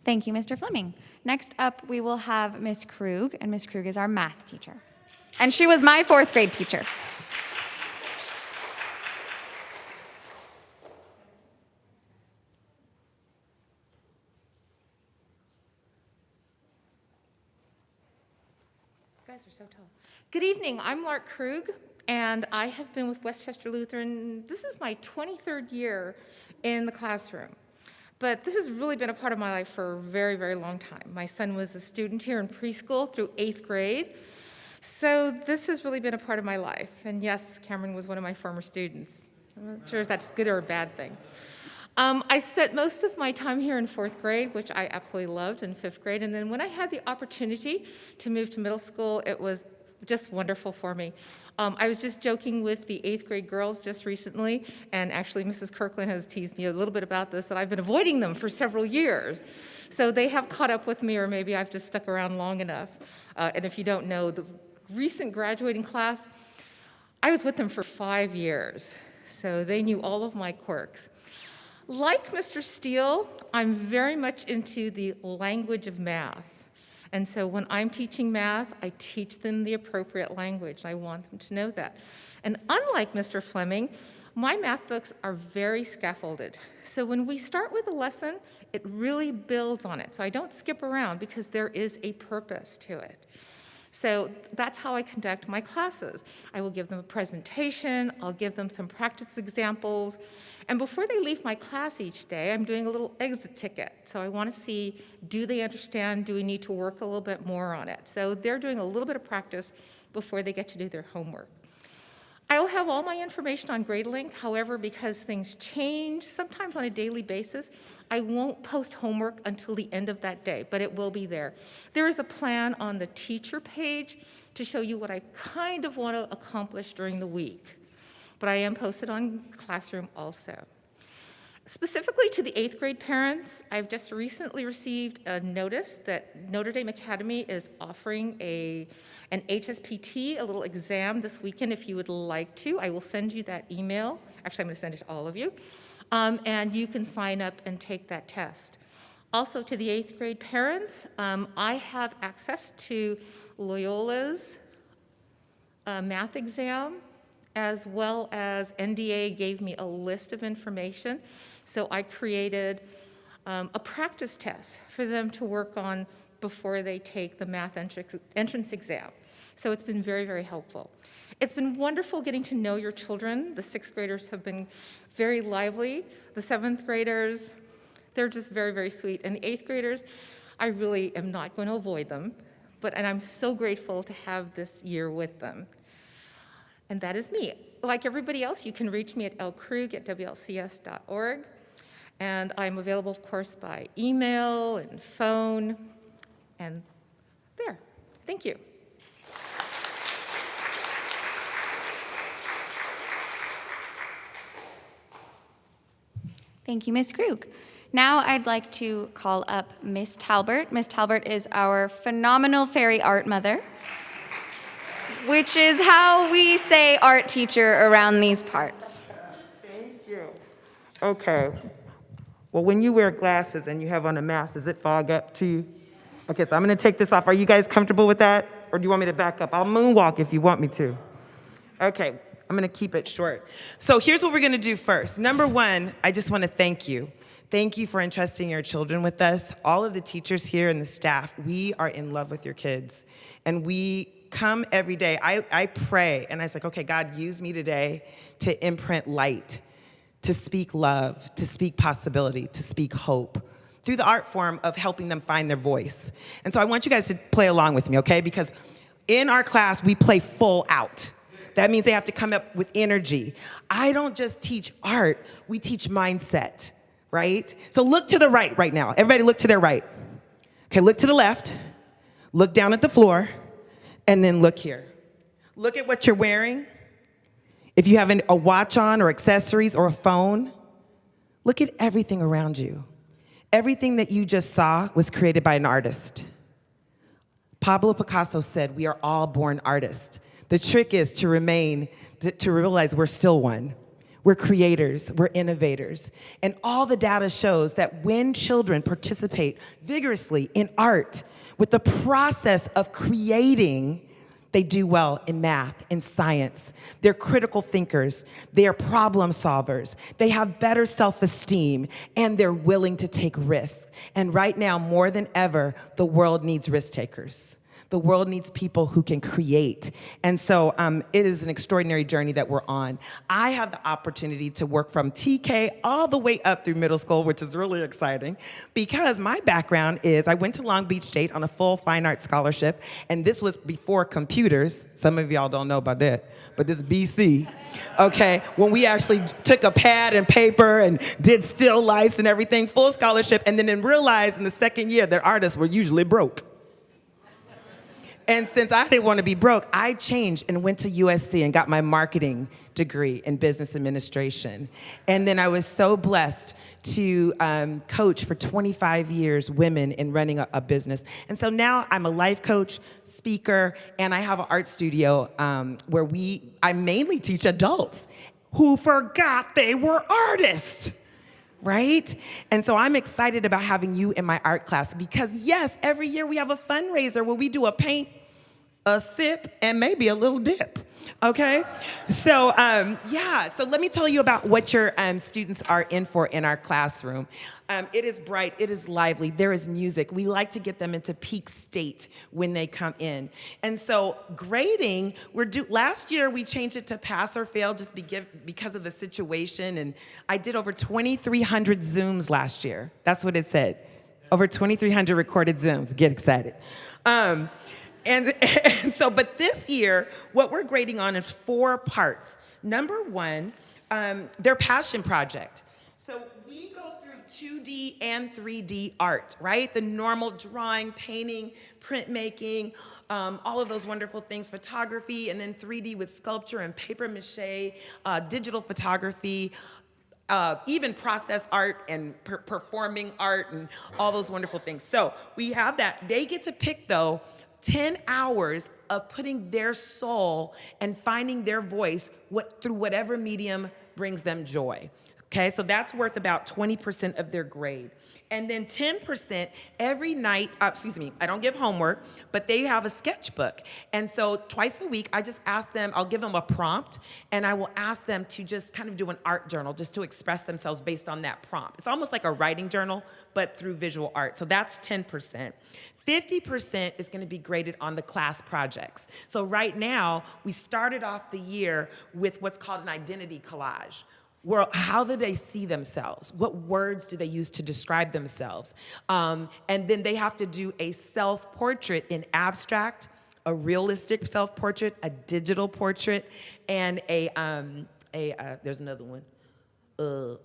Thank you, Mr. Fleming. Next up, we will have Miss Krug, and Miss Krug is our math teacher. And she was my 4th grade teacher. These guys are so tall. Good evening, I'm Lark Krug, and I have been with Westchester Lutheran. This is my 23rd year in the classroom. but this has really been a part of my life for a very, very long time. My son was a student here in preschool through 8th grade. So this has really been a part of my life. And yes, Cameron was one of my former students. I'm not sure if that's a good or a bad thing. I spent most of my time here in 4th grade, which I absolutely loved, in 5th grade. And then when I had the opportunity to move to middle school, it was just wonderful for me. I was just joking with the 8th grade girls just recently, and actually Mrs. Kirkland has teased me a little bit about this, that I've been avoiding them for several years. So they have caught up with me, or maybe I've just stuck around long enough. And if you don't know, the recent graduating class, I was with them for 5 years. So they knew all of my quirks. Like Mr. Steele, I'm very much into the language of math. And so when I'm teaching math, I teach them the appropriate language. I want them to know that. And unlike Mr. Fleming, my math books are very scaffolded. So when we start with a lesson, it really builds on it. So I don't skip around because there is a purpose to it. So that's how I conduct my classes. I will give them a presentation, I'll give them some practice examples, and before they leave my class each day, I'm doing a little exit ticket. So I want to see, do they understand? Do we need to work a little bit more on it? So they're doing a little bit of practice before they get to do their homework. I'll have all my information on GradeLink. However, because things change, sometimes on a daily basis, I won't post homework until the end of that day, but it will be there. There is a plan on the teacher page to show you what I kind of want to accomplish during the week, but I am posted on Classroom also. Specifically to the 8th grade parents, I've just recently received a notice that Notre Dame Academy is offering an HSPT, a little exam this weekend if you would like to. I will send you that email. Actually, I'm going to send it to all of you. And you can sign up and take that test. Also to the 8th grade parents, I have access to Loyola's math exam, as well as NDA gave me a list of information. So I created a practice test for them to work on before they take the math entrance exam. So it's been very, very helpful. It's been wonderful getting to know your children. The 6th graders have been very lively. The 7th graders, they're just very, very sweet. And the 8th graders, I really am not going to avoid them, and I'm so grateful to have this year with them. And that is me. Like everybody else, you can reach me at lkrug@wlcs.org. And I'm available, of course, by email and phone. And there. Thank you. Thank you, Ms. Krug. Now I'd like to call up Miss Talbert. Miss Talbert is our phenomenal fairy art mother, which is how we say art teacher around these parts. Thank you. Okay. Well, when you wear glasses and you have on a mask, does it fog up to you? Okay, so I'm going to take this off. Are you guys comfortable with that? Or do you want me to back up? I'll moonwalk if you want me to. Okay, I'm going to keep it short. So here's what we're going to do first. Number one, I just want to thank you. Thank you for entrusting your children with us. All of the teachers here and the staff, we are in love with your kids. And we come every day. I pray, and I was like, okay, God, use me today to imprint light, to speak love, to speak possibility, to speak hope through the art form of helping them find their voice. And so I want you guys to play along with me, okay? Because in our class, we play full out. That means they have to come up with energy. I don't just teach art, we teach mindset, right? So look to the right now. Everybody look to their right. Okay, look to the left, look down at the floor, and then look here. Look at what you're wearing. If you have a watch on or accessories or a phone, look at everything around you. Everything that you just saw was created by an artist. Pablo Picasso said, we are all born artists. The trick is to realize we're still one. We're creators, we're innovators. And all the data shows that when children participate vigorously in art, with the process of creating, they do well in math, in science. They're critical thinkers. They are problem solvers. They have better self-esteem, and they're willing to take risks. And right now, more than ever, the world needs risk takers. The world needs people who can create. And so it is an extraordinary journey that we're on. I have the opportunity to work from TK all the way up through middle school, which is really exciting, because my background is I went to Long Beach State on a full fine arts scholarship, and this was before computers. Some of y'all don't know about that, but this is BC, okay? When we actually took a pad and paper and did still lifes and everything, full scholarship, and then realized in the second year that artists were usually broke. And since I didn't want to be broke, I changed and went to USC and got my marketing degree in business administration. And then I was so blessed to coach for 25 years women in running a business. And so now I'm a life coach, speaker, and I have an art studio where I mainly teach adults who forgot they were artists. Right? And so I'm excited about having you in my art class because yes, every year we have a fundraiser where we do a paint, a sip, and maybe a little dip, okay? So so let me tell you about what your students are in for in our classroom. It is bright, it is lively, there is music. We like to get them into peak state when they come in. And so grading, last year we changed it to pass or fail just because of the situation, and I did over 2,300 Zooms last year. That's what it said. Over 2,300 recorded Zooms. Get excited. And so, but this year, what we're grading on is 4 parts. Number 1, their passion project. So we go through 2D and 3D art, right? The normal drawing, painting, printmaking, all of those wonderful things, photography, and then 3D with sculpture and paper mache, digital photography, even process art and performing art and all those wonderful things. So we have that. They get to pick, though, 10 hours of putting their soul and finding their voice through whatever medium brings them joy. Okay, so that's worth about 20% of their grade. And then 10% every night, I don't give homework, but they have a sketchbook. And so twice a week, I just ask them, I'll give them a prompt, and I will ask them to just kind of do an art journal, just to express themselves based on that prompt. It's almost like a writing journal, but through visual art. So that's 10%. 50% is gonna be graded on the class projects. So right now, we started off the year with what's called an identity collage. Well, how do they see themselves? What words do they use to describe themselves? And then they have to do a self-portrait in abstract, a realistic self-portrait, a digital portrait, and there's another one.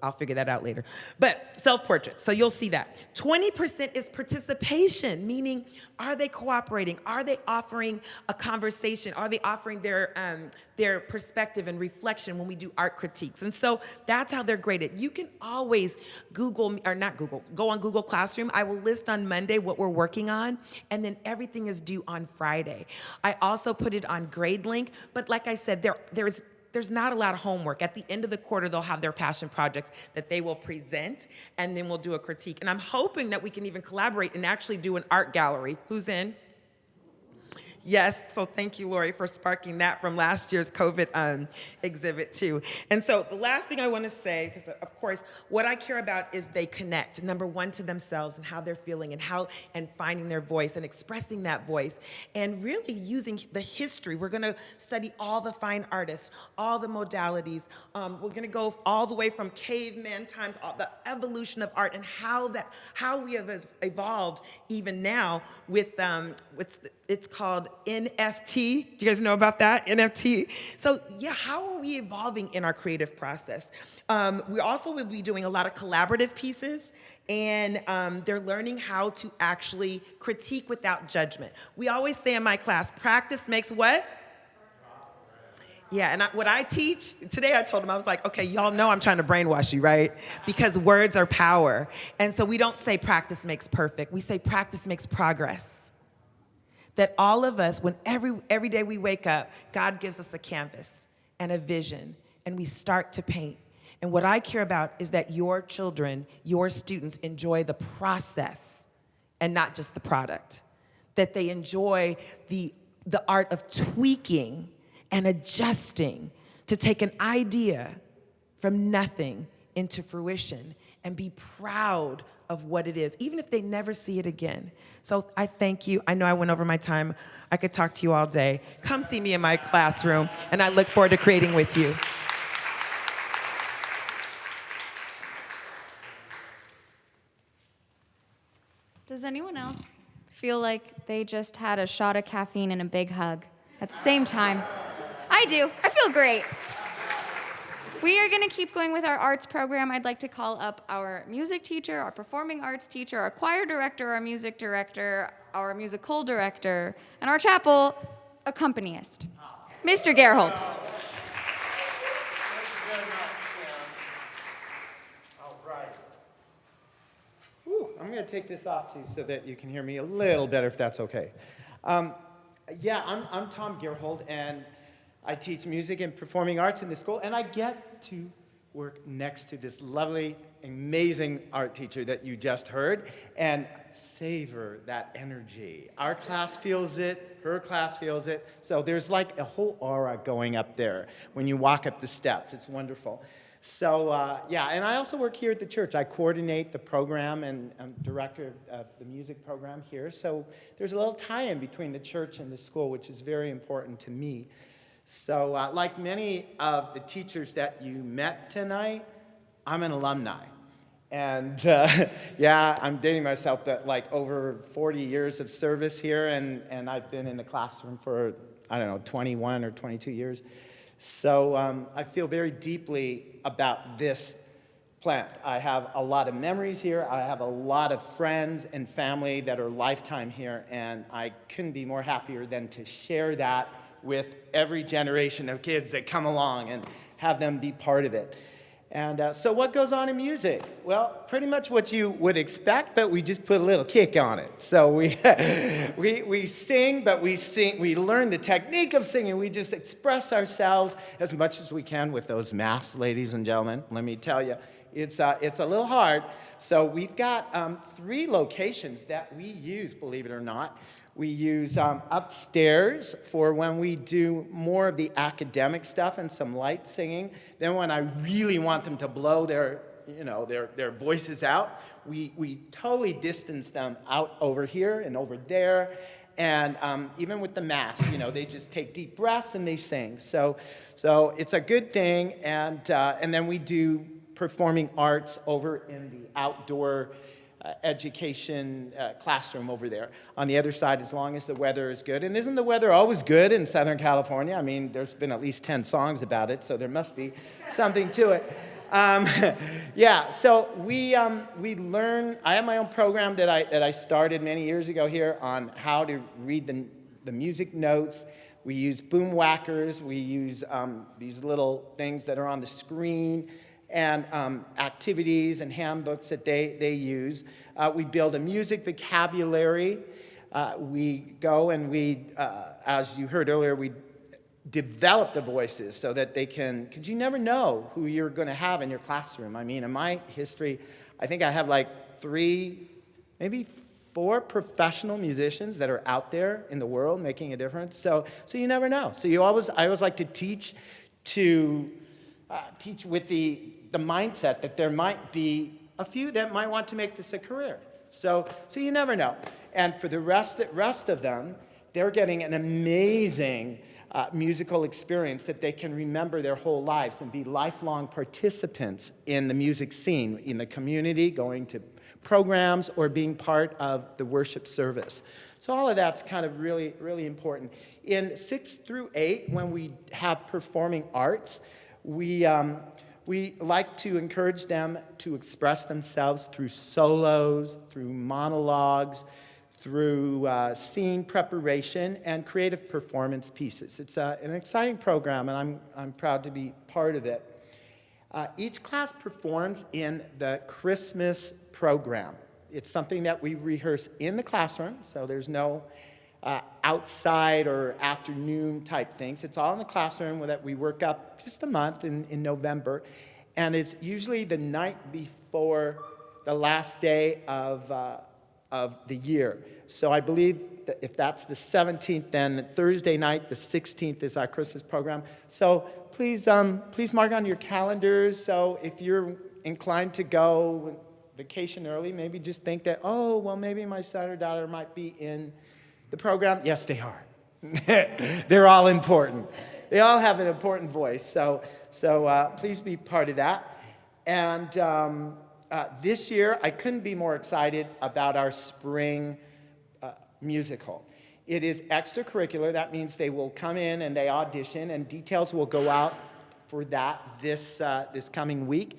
I'll figure that out later. But self-portrait, so you'll see that. 20% is participation, meaning are they cooperating? Are they offering a conversation? Are they offering their perspective and reflection when we do art critiques? And so that's how they're graded. You can always go on Google Classroom. I will list on Monday what we're working on, and then everything is due on Friday. I also put it on GradeLink, but like I said, there's not a lot of homework. At the end of the quarter, they'll have their passion projects that they will present, and then we'll do a critique. And I'm hoping that we can even collaborate and actually do an art gallery. Who's in? Yes, so thank you, Lori, for sparking that from last year's COVID exhibit too. And so the last thing I want to say, because of course, what I care about is they connect, number 1, to themselves and how they're feeling and finding their voice and expressing that voice and really using the history. We're going to study all the fine artists, all the modalities. We're going to go all the way from caveman times, the evolution of art and how we have evolved even now with it's called NFT. Do you guys know about that, NFT? So yeah, how are we evolving in our creative process? We also will be doing a lot of collaborative pieces, and they're learning how to actually critique without judgment. We always say in my class, practice makes what? Yeah, and what I teach, today I told them, I was like, okay, y'all know I'm trying to brainwash you, right? Because words are power. And so we don't say practice makes perfect, we say practice makes progress. That all of us, when every day we wake up, God gives us a canvas and a vision, and we start to paint. And what I care about is that your children, your students enjoy the process and not just the product. That they enjoy the art of tweaking and adjusting to take an idea from nothing into fruition and be proud of what it is, even if they never see it again. So I thank you. I know I went over my time. I could talk to you all day. Come see me in my classroom, and I look forward to creating with you. Does anyone else feel like they just had a shot of caffeine and a big hug at the same time? I do. I feel great. We are going to keep going with our arts program. I'd like to call up our music teacher, our performing arts teacher, our choir director, our music director, our musical director, and our chapel accompanist, Mr. Gerhold. I'm going to take this off too so that you can hear me a little better if that's okay. Yeah, I'm Tom Gerhold, and I teach music and performing arts in this school, and I get to work next to this lovely, amazing art teacher that you just heard, and savor that energy. Our class feels it, her class feels it, so there's like a whole aura going up there when you walk up the steps. It's wonderful. So, yeah, and I also work here at the church. I coordinate the program, and I'm director of the music program here. So there's a little tie-in between the church and the school, which is very important to me. So like many of the teachers that you met tonight, I'm an alumni. And yeah, I'm dating myself, but like over 40 years of service here, and I've been in the classroom for, I don't know, 21 or 22 years. So I feel very deeply about this plant. I have a lot of memories here. I have a lot of friends and family that are lifetime here, and I couldn't be more happier than to share that with every generation of kids that come along and have them be part of it. And so what goes on in music? Well, pretty much what you would expect, but we just put a little kick on it. So we sing, but we learn the technique of singing. We just express ourselves as much as we can with those masks, ladies and gentlemen. Let me tell you, it's a little hard. So we've got 3 locations that we use, believe it or not. We use upstairs for when we do more of the academic stuff and some light singing. Then when I really want them to blow their voices out, we totally distance them out over here and over there. And even with the mask, they just take deep breaths and they sing. So it's a good thing. And then we do performing arts over in the outdoor education classroom over there. On the other side, as long as the weather is good. And isn't the weather always good in Southern California? I mean, there's been at least 10 songs about it, so there must be something to it. Yeah, so we learn. I have my own program that I started many years ago here on how to read the music notes. We use boom whackers. We use these little things that are on the screen, and activities and handbooks that they use. We build a music vocabulary. We go and as you heard earlier, we develop the voices so that they can, because you never know who you're going to have in your classroom. I mean, in my history, I think I have like 3, maybe 4 professional musicians that are out there in the world making a difference. So you never know. So I always like to teach with the mindset that there might be a few that might want to make this a career. So you never know. And for the rest of them, they're getting an amazing musical experience that they can remember their whole lives and be lifelong participants in the music scene, in the community, going to programs or being part of the worship service. So all of that's kind of really, really important. In 6 through 8, when we have performing arts, we like to encourage them to express themselves through solos, through monologues, through scene preparation and creative performance pieces. It's an exciting program, and I'm proud to be part of it. Each class performs in the Christmas program. It's something that we rehearse in the classroom, so there's no outside or afternoon type things. It's all in the classroom that we work up just a month in November. And it's usually the night before the last day of the year. So I believe that if that's the 17th, then Thursday night, the 16th, is our Christmas program. So please mark on your calendars. So if you're inclined to go vacation early, maybe just think that, oh, well, maybe my son or daughter might be in the program. Yes, they are. They're all important. They all have an important voice. So please be part of that. And this year, I couldn't be more excited about our spring musical. It is extracurricular. That means they will come in and they audition, and details will go out for that this coming week.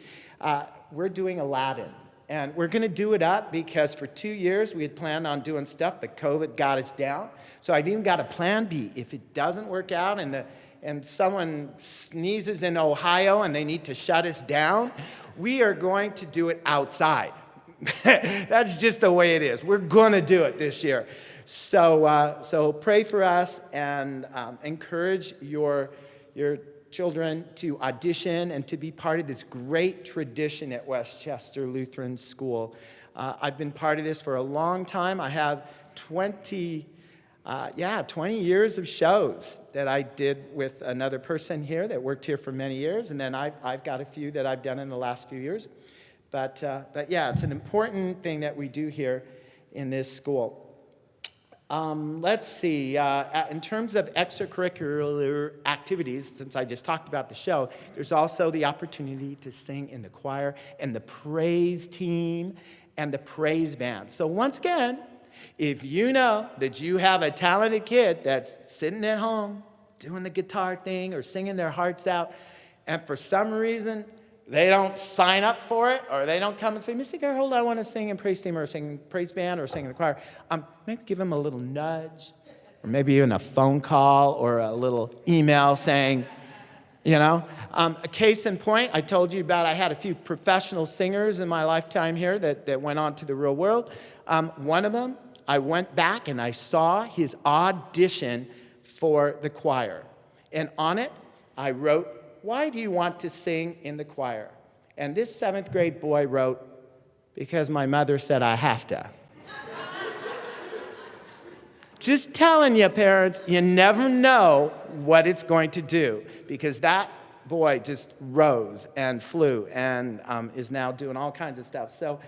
We're doing Aladdin. And we're going to do it up because for 2 years we had planned on doing stuff, but COVID got us down. So I've even got a plan B. If it doesn't work out and someone sneezes in Ohio and they need to shut us down, we are going to do it outside. That's just the way it is. We're going to do it this year. So pray for us and encourage your children to audition and to be part of this great tradition at Westchester Lutheran School. I've been part of this for a long time. I have 20 years of shows that I did with another person here that worked here for many years, and then I've got a few that I've done in the last few years. But yeah, it's an important thing that we do here in this school. Let's see, in terms of extracurricular activities, since I just talked about the show, there's also the opportunity to sing in the choir and the praise team and the praise band. So once again, if you know that you have a talented kid that's sitting at home doing the guitar thing or singing their hearts out, and for some reason they don't sign up for it, or they don't come and say, Mr. Gerhold, I want to sing in praise team or sing in praise band or sing in the choir, maybe give them a little nudge, or maybe even a phone call or a little email saying, a case in point, I told you about I had a few professional singers in my lifetime here that went on to the real world. One of them, I went back and I saw his audition for the choir. And on it, I wrote, why do you want to sing in the choir? And this 7th grade boy wrote, because my mother said I have to. Just telling you, parents, you never know what it's going to do, because that boy just rose and flew and is now doing all kinds of stuff. So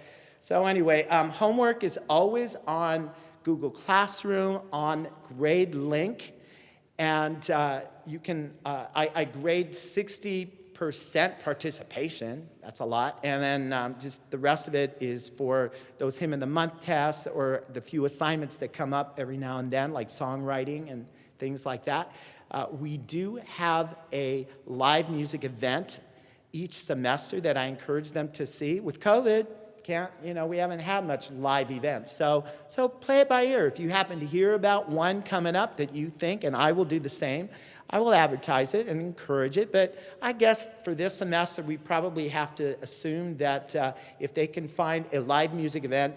anyway, homework is always on Google Classroom, on GradeLink. And you can, I grade 60% participation. That's a lot. And then just the rest of it is for those hymn of the month tests or the few assignments that come up every now and then, like songwriting and things like that. We do have a live music event each semester that I encourage them to see. With COVID, we haven't had much live events. So play it by ear. If you happen to hear about one coming up that you think, and I will do the same, I will advertise it and encourage it. But I guess for this semester, we probably have to assume that if they can find a live music event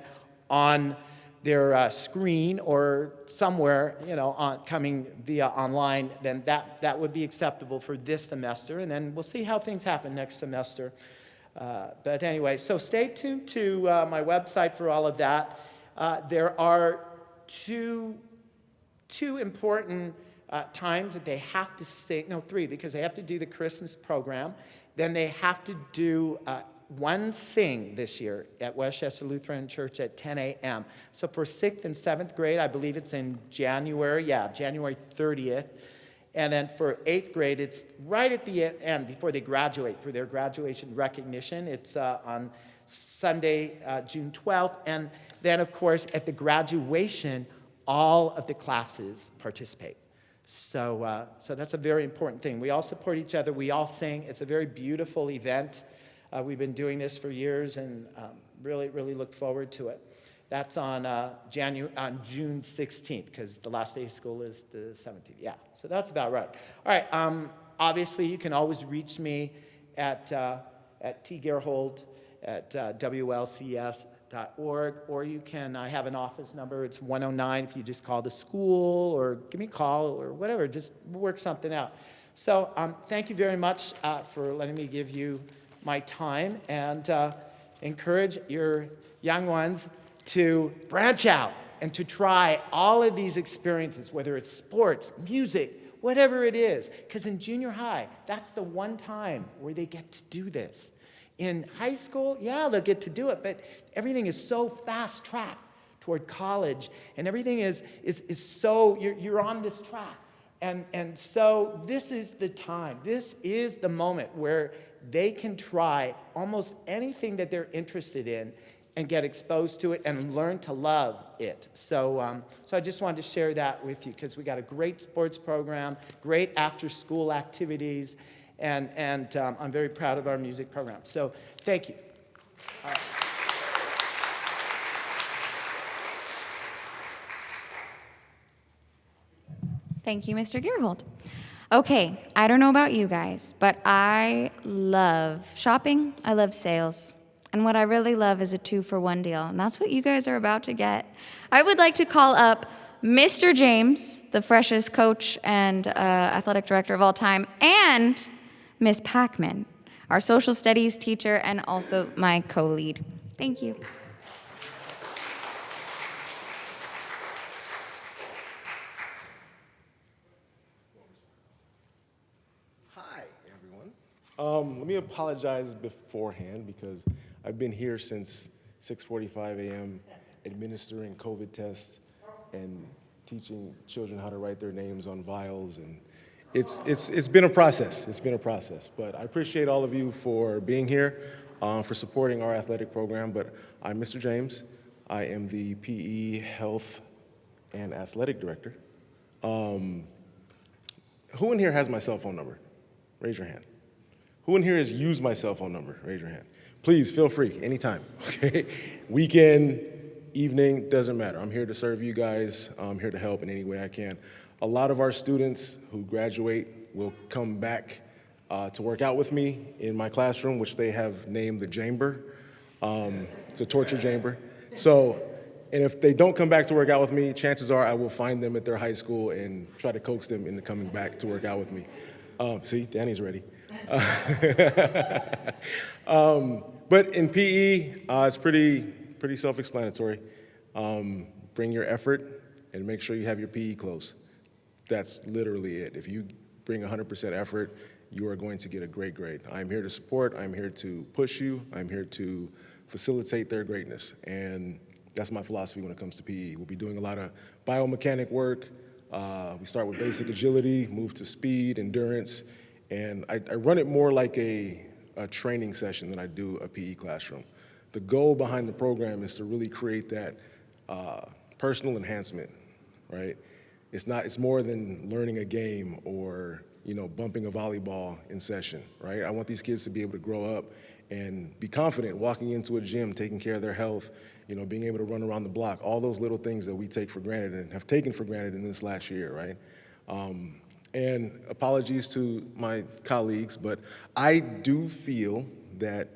on their screen or somewhere, coming via online, then that would be acceptable for this semester. And then we'll see how things happen next semester. But anyway, so stay tuned to my website for all of that. There are two important times that they have to sing, no, 3, because they have to do the Christmas program. Then they have to do one sing this year at Westchester Lutheran Church at 10 a.m. So for 6th and 7th grade, I believe it's in January 30th. And then for 8th grade, it's right at the end before they graduate for their graduation recognition. It's on Sunday, June 12th. And then, of course, at the graduation, all of the classes participate. So that's a very important thing. We all support each other. We all sing. It's a very beautiful event. We've been doing this for years and really, really look forward to it. That's on June 16th, because the last day of school is the 17th. Yeah, so that's about right. All right, obviously you can always reach me at tgerhold at WLCS.org, or you can, I have an office number, it's 109 if you just call the school, or give me a call, or whatever, just work something out. So thank you very much for letting me give you my time, and encourage your young ones to branch out and to try all of these experiences, whether it's sports, music, whatever it is. Because in junior high, that's the one time where they get to do this. In high school, yeah, they'll get to do it, but everything is so fast-tracked toward college, and everything is so, you're on this track. And so this is the time, this is the moment where they can try almost anything that they're interested in and get exposed to it and learn to love it. So I just wanted to share that with you because we got a great sports program, great after-school activities, and I'm very proud of our music program. So thank you. Thank you, Mr. Gerhold. Okay, I don't know about you guys, but I love shopping. I love sales. And what I really love is a 2-for-1 deal. And that's what you guys are about to get. I would like to call up Mr. James, the freshest coach and athletic director of all time, and Miss Packman, our social studies teacher and also my co-lead. Thank you. Hi, everyone. Let me apologize beforehand because I've been here since 6:45 a.m. administering COVID tests and teaching children how to write their names on vials, and it's been a process. It's been a process, but I appreciate all of you for being here, for supporting our athletic program. But I'm Mr. James. I am the PE Health and Athletic Director. Who in here has my cell phone number? Raise your hand. Who in here has used my cell phone number? Raise your hand. Please feel free, anytime, okay? Weekend, evening, doesn't matter. I'm here to serve you guys. I'm here to help in any way I can. A lot of our students who graduate will come back to work out with me in my classroom, which they have named the chamber. It's a torture chamber. So, and if they don't come back to work out with me, chances are I will find them at their high school and try to coax them into coming back to work out with me. See, Danny's ready. But in PE, it's pretty self-explanatory. Bring your effort and make sure you have your PE close. That's literally it. If you bring 100% effort, you are going to get a great grade. I'm here to support, I'm here to push you, I'm here to facilitate their greatness. And that's my philosophy when it comes to PE. We'll be doing a lot of biomechanic work. We start with basic agility, move to speed, endurance, and I run it more like a training session than I do a PE classroom. The goal behind the program is to really create that personal enhancement, right? It's more than learning a game or, bumping a volleyball in session, right? I want these kids to be able to grow up and be confident walking into a gym, taking care of their health, being able to run around the block, all those little things that we take for granted and have taken for granted in this last year, right? And apologies to my colleagues, but I do feel that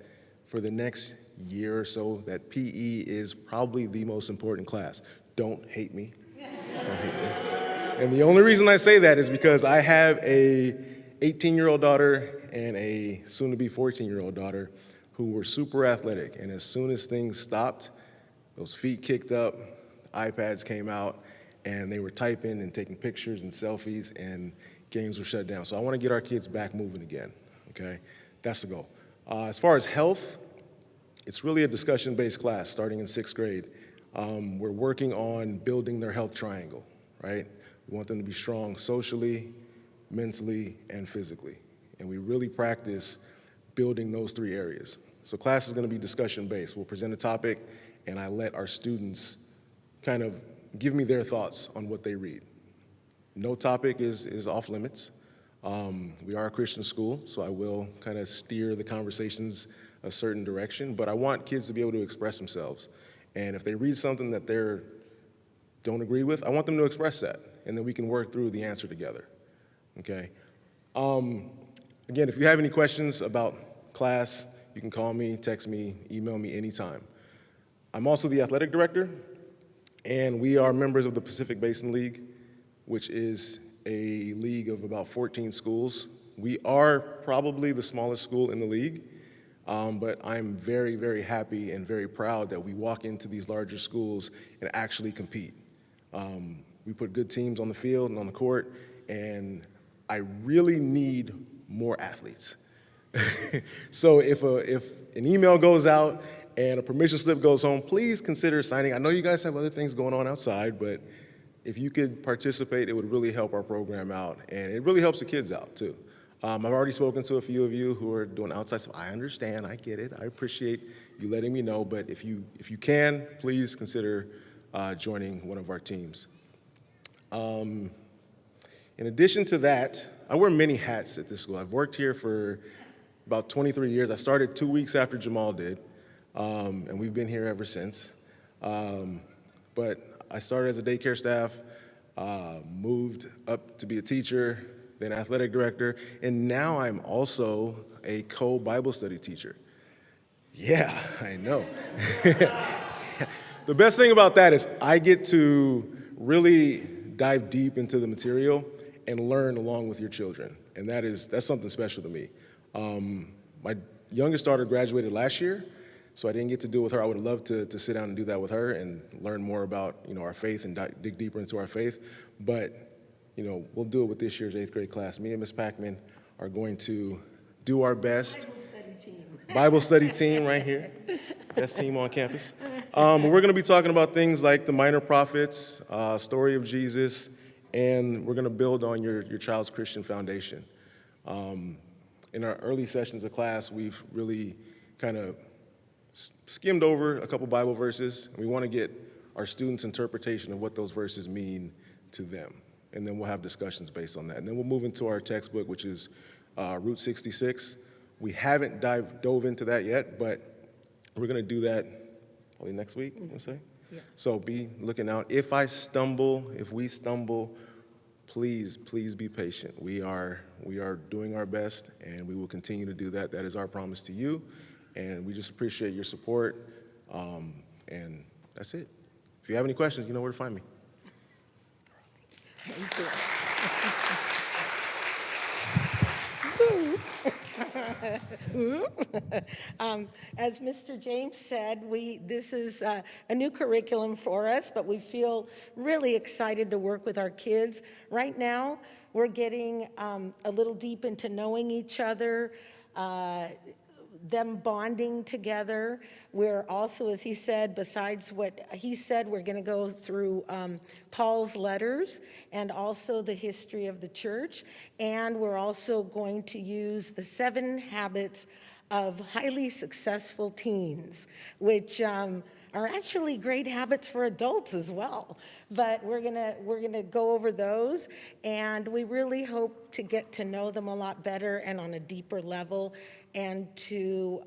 for the next year or so that PE is probably the most important class. Don't hate me. Don't hate me. And the only reason I say that is because I have a 18-year-old daughter and a soon-to-be 14-year-old daughter who were super athletic. And as soon as things stopped, those feet kicked up, iPads came out, and they were typing and taking pictures and selfies, and games were shut down. So I want to get our kids back moving again, okay? That's the goal. As far as health, it's really a discussion-based class starting in 6th grade. We're working on building their health triangle, right? We want them to be strong socially, mentally, and physically. And we really practice building those 3 areas. So class is going to be discussion-based. We'll present a topic, and I let our students kind of give me their thoughts on what they read. No topic is off limits. We are a Christian school, so I will kind of steer the conversations a certain direction, but I want kids to be able to express themselves. And if they read something that they don't agree with, I want them to express that, and then we can work through the answer together, okay? Again, if you have any questions about class, you can call me, text me, email me anytime. I'm also the athletic director, and we are members of the Pacific Basin League, which is a league of about 14 schools. We are probably the smallest school in the league, but I'm very, very happy and very proud that we walk into these larger schools and actually compete. We put good teams on the field and on the court, and I really need more athletes. So if an email goes out and a permission slip goes home, please consider signing. I know you guys have other things going on outside, but if you could participate, it would really help our program out, and it really helps the kids out too. I've already spoken to a few of you who are doing outside stuff. I understand, I get it, I appreciate you letting me know, but if you can, please consider joining one of our teams. In addition to that, I wear many hats at this school. I've worked here for about 23 years. I started 2 weeks after Jamal did, and we've been here ever since. But I started as a daycare staff, moved up to be a teacher, then athletic director, and now I'm also a co-Bible study teacher. Yeah, I know. The best thing about that is I get to really dive deep into the material and learn along with your children, and that's something special to me. My youngest daughter graduated last year, so I didn't get to do it with her. I would have loved to sit down and do that with her and learn more about our faith and dig deeper into our faith. But we'll do it with this year's 8th grade class. Me and Ms. Packman are going to do our best. Bible study team right here. Best team on campus. We're going to be talking about things like the minor prophets, story of Jesus, and we're going to build on your child's Christian foundation. In our early sessions of class, we've really kind of skimmed over a couple Bible verses, and we want to get our students' interpretation of what those verses mean to them. And then we'll have discussions based on that. And then we'll move into our textbook, which is Route 66. We haven't dove into that yet, but we're going to do that probably next week, we'll say. Yeah. So be looking out. If we stumble, please be patient. We are doing our best, and we will continue to do that. That is our promise to you, and we just appreciate your support, and that's it. If you have any questions, you know where to find me. Thank you. As Mr. James said, this is a new curriculum for us, but we feel really excited to work with our kids. Right now, we're getting a little deep into knowing each other, them bonding together. We're also, as he said, besides what he said, we're going to go through Paul's letters and also the history of the church. And we're also going to use the 7 habits of highly successful teens, which are actually great habits for adults as well. But we're gonna go over those, and we really hope to get to know them a lot better and on a deeper level, and to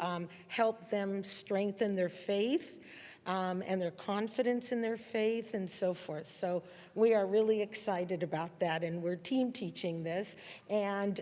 help them strengthen their faith and their confidence in their faith and so forth. So we are really excited about that, and we're team teaching this. And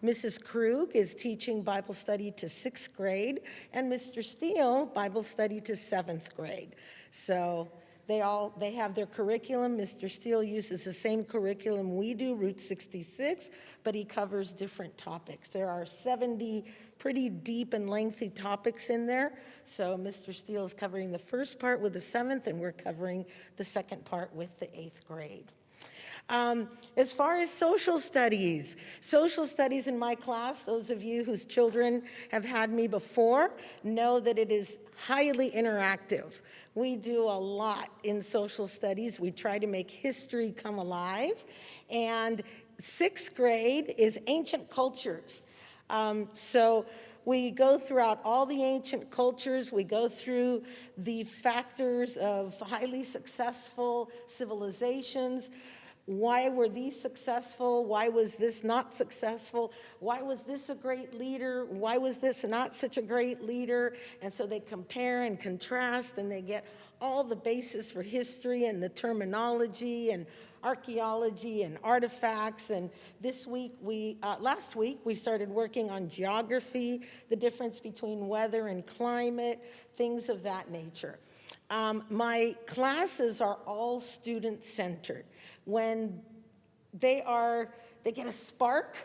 Mrs. Krug is teaching Bible study to 6th grade, and Mr. Steele, Bible study to 7th grade. So they have their curriculum. Mr. Steele uses the same curriculum we do, Route 66, but he covers different topics. There are 70 pretty deep and lengthy topics in there. So Mr. Steele is covering the first part with the 7th, and we're covering the second part with the 8th grade. As far as social studies in my class, those of you whose children have had me before know that it is highly interactive. We do a lot in social studies. We try to make history come alive. And 6th grade is ancient cultures. So we go throughout all the ancient cultures. We go through the factors of highly successful civilizations. Why were these successful? Why was this not successful? Why was this a great leader? Why was this not such a great leader? And so they compare and contrast, and they get all the basis for history and the terminology and archaeology and artifacts. And last week, we started working on geography, the difference between weather and climate, things of that nature. My classes are all student-centered. When they get a spark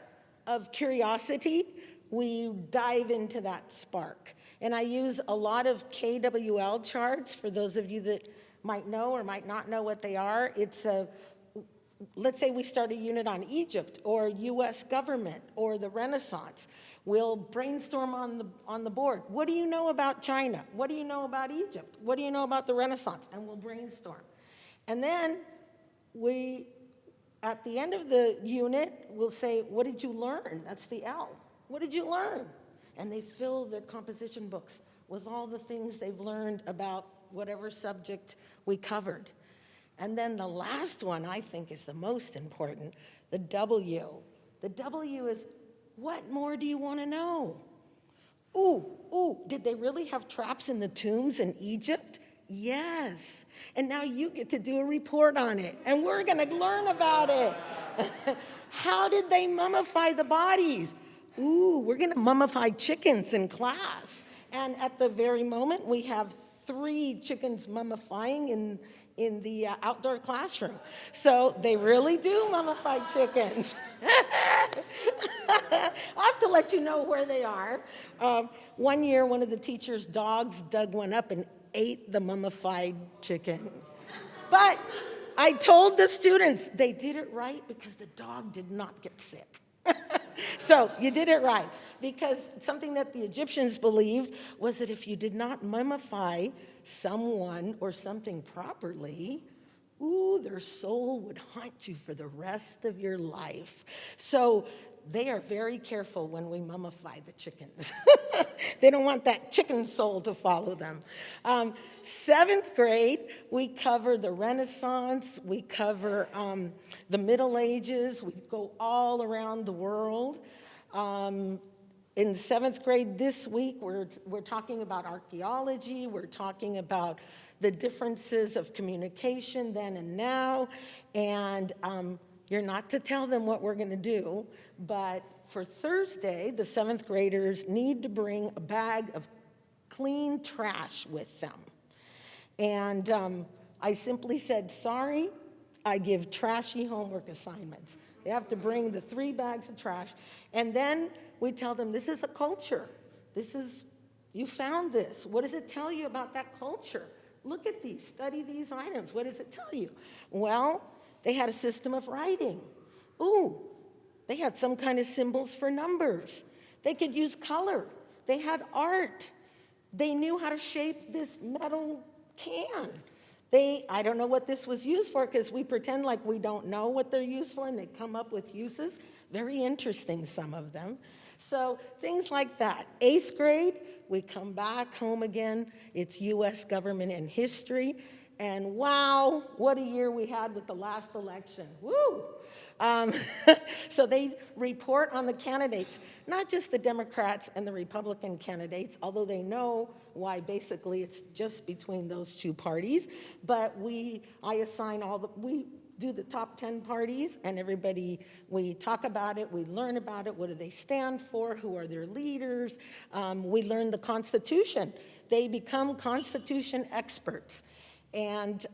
of curiosity, we dive into that spark. And I use a lot of KWL charts for those of you that might know or might not know what they are. Let's say we start a unit on Egypt or US government or the Renaissance. We'll brainstorm on the board. What do you know about China? What do you know about Egypt? What do you know about the Renaissance? And we'll brainstorm. And then at the end of the unit, we'll say, what did you learn? That's the L. What did you learn? And they fill their composition books with all the things they've learned about whatever subject we covered. And then the last one I think is the most important, the W. The W is, what more do you want to know? Ooh, did they really have traps in the tombs in Egypt? Yes. And now you get to do a report on it, and we're going to learn about it. How did they mummify the bodies? Ooh, we're going to mummify chickens in class. And at the very moment, we have 3 chickens mummifying in the outdoor classroom. So they really do mummify chickens. I'll have to let you know where they are. One year, one of the teacher's dogs dug one up and ate the mummified chicken. But I told the students they did it right because the dog did not get sick. So you did it right, because something that the Egyptians believed was that if you did not mummify someone or something properly, their soul would haunt you for the rest of your life. So they are very careful when we mummify the chickens. They don't want that chicken soul to follow them. 7th grade, we cover the Renaissance, we cover the Middle Ages, we go all around the world. In 7th grade this week, we're talking about archaeology, we're talking about the differences of communication then and now, and you're not to tell them what we're going to do, but for Thursday, the 7th graders need to bring a bag of clean trash with them. And I simply said, sorry, I give trashy homework assignments. They have to bring the 3 bags of trash, and then we tell them, this is a culture. You found this. What does it tell you about that culture? Look at these, study these items. What does it tell you? Well, they had a system of writing. They had some kind of symbols for numbers. They could use color. They had art. They knew how to shape this metal can. I don't know what this was used for, because we pretend like we don't know what they're used for, and they come up with uses. Very interesting, some of them. So things like that. 8th grade, we come back home again. It's U.S. government and history. And wow, what a year we had with the last election. Woo! So they report on the candidates, not just the Democrats and the Republican candidates, although they know why basically it's just between those 2 parties. But I assign we do the top 10 parties, and everybody, we talk about it, we learn about it, what do they stand for, who are their leaders. We learn the Constitution. They become Constitution experts. And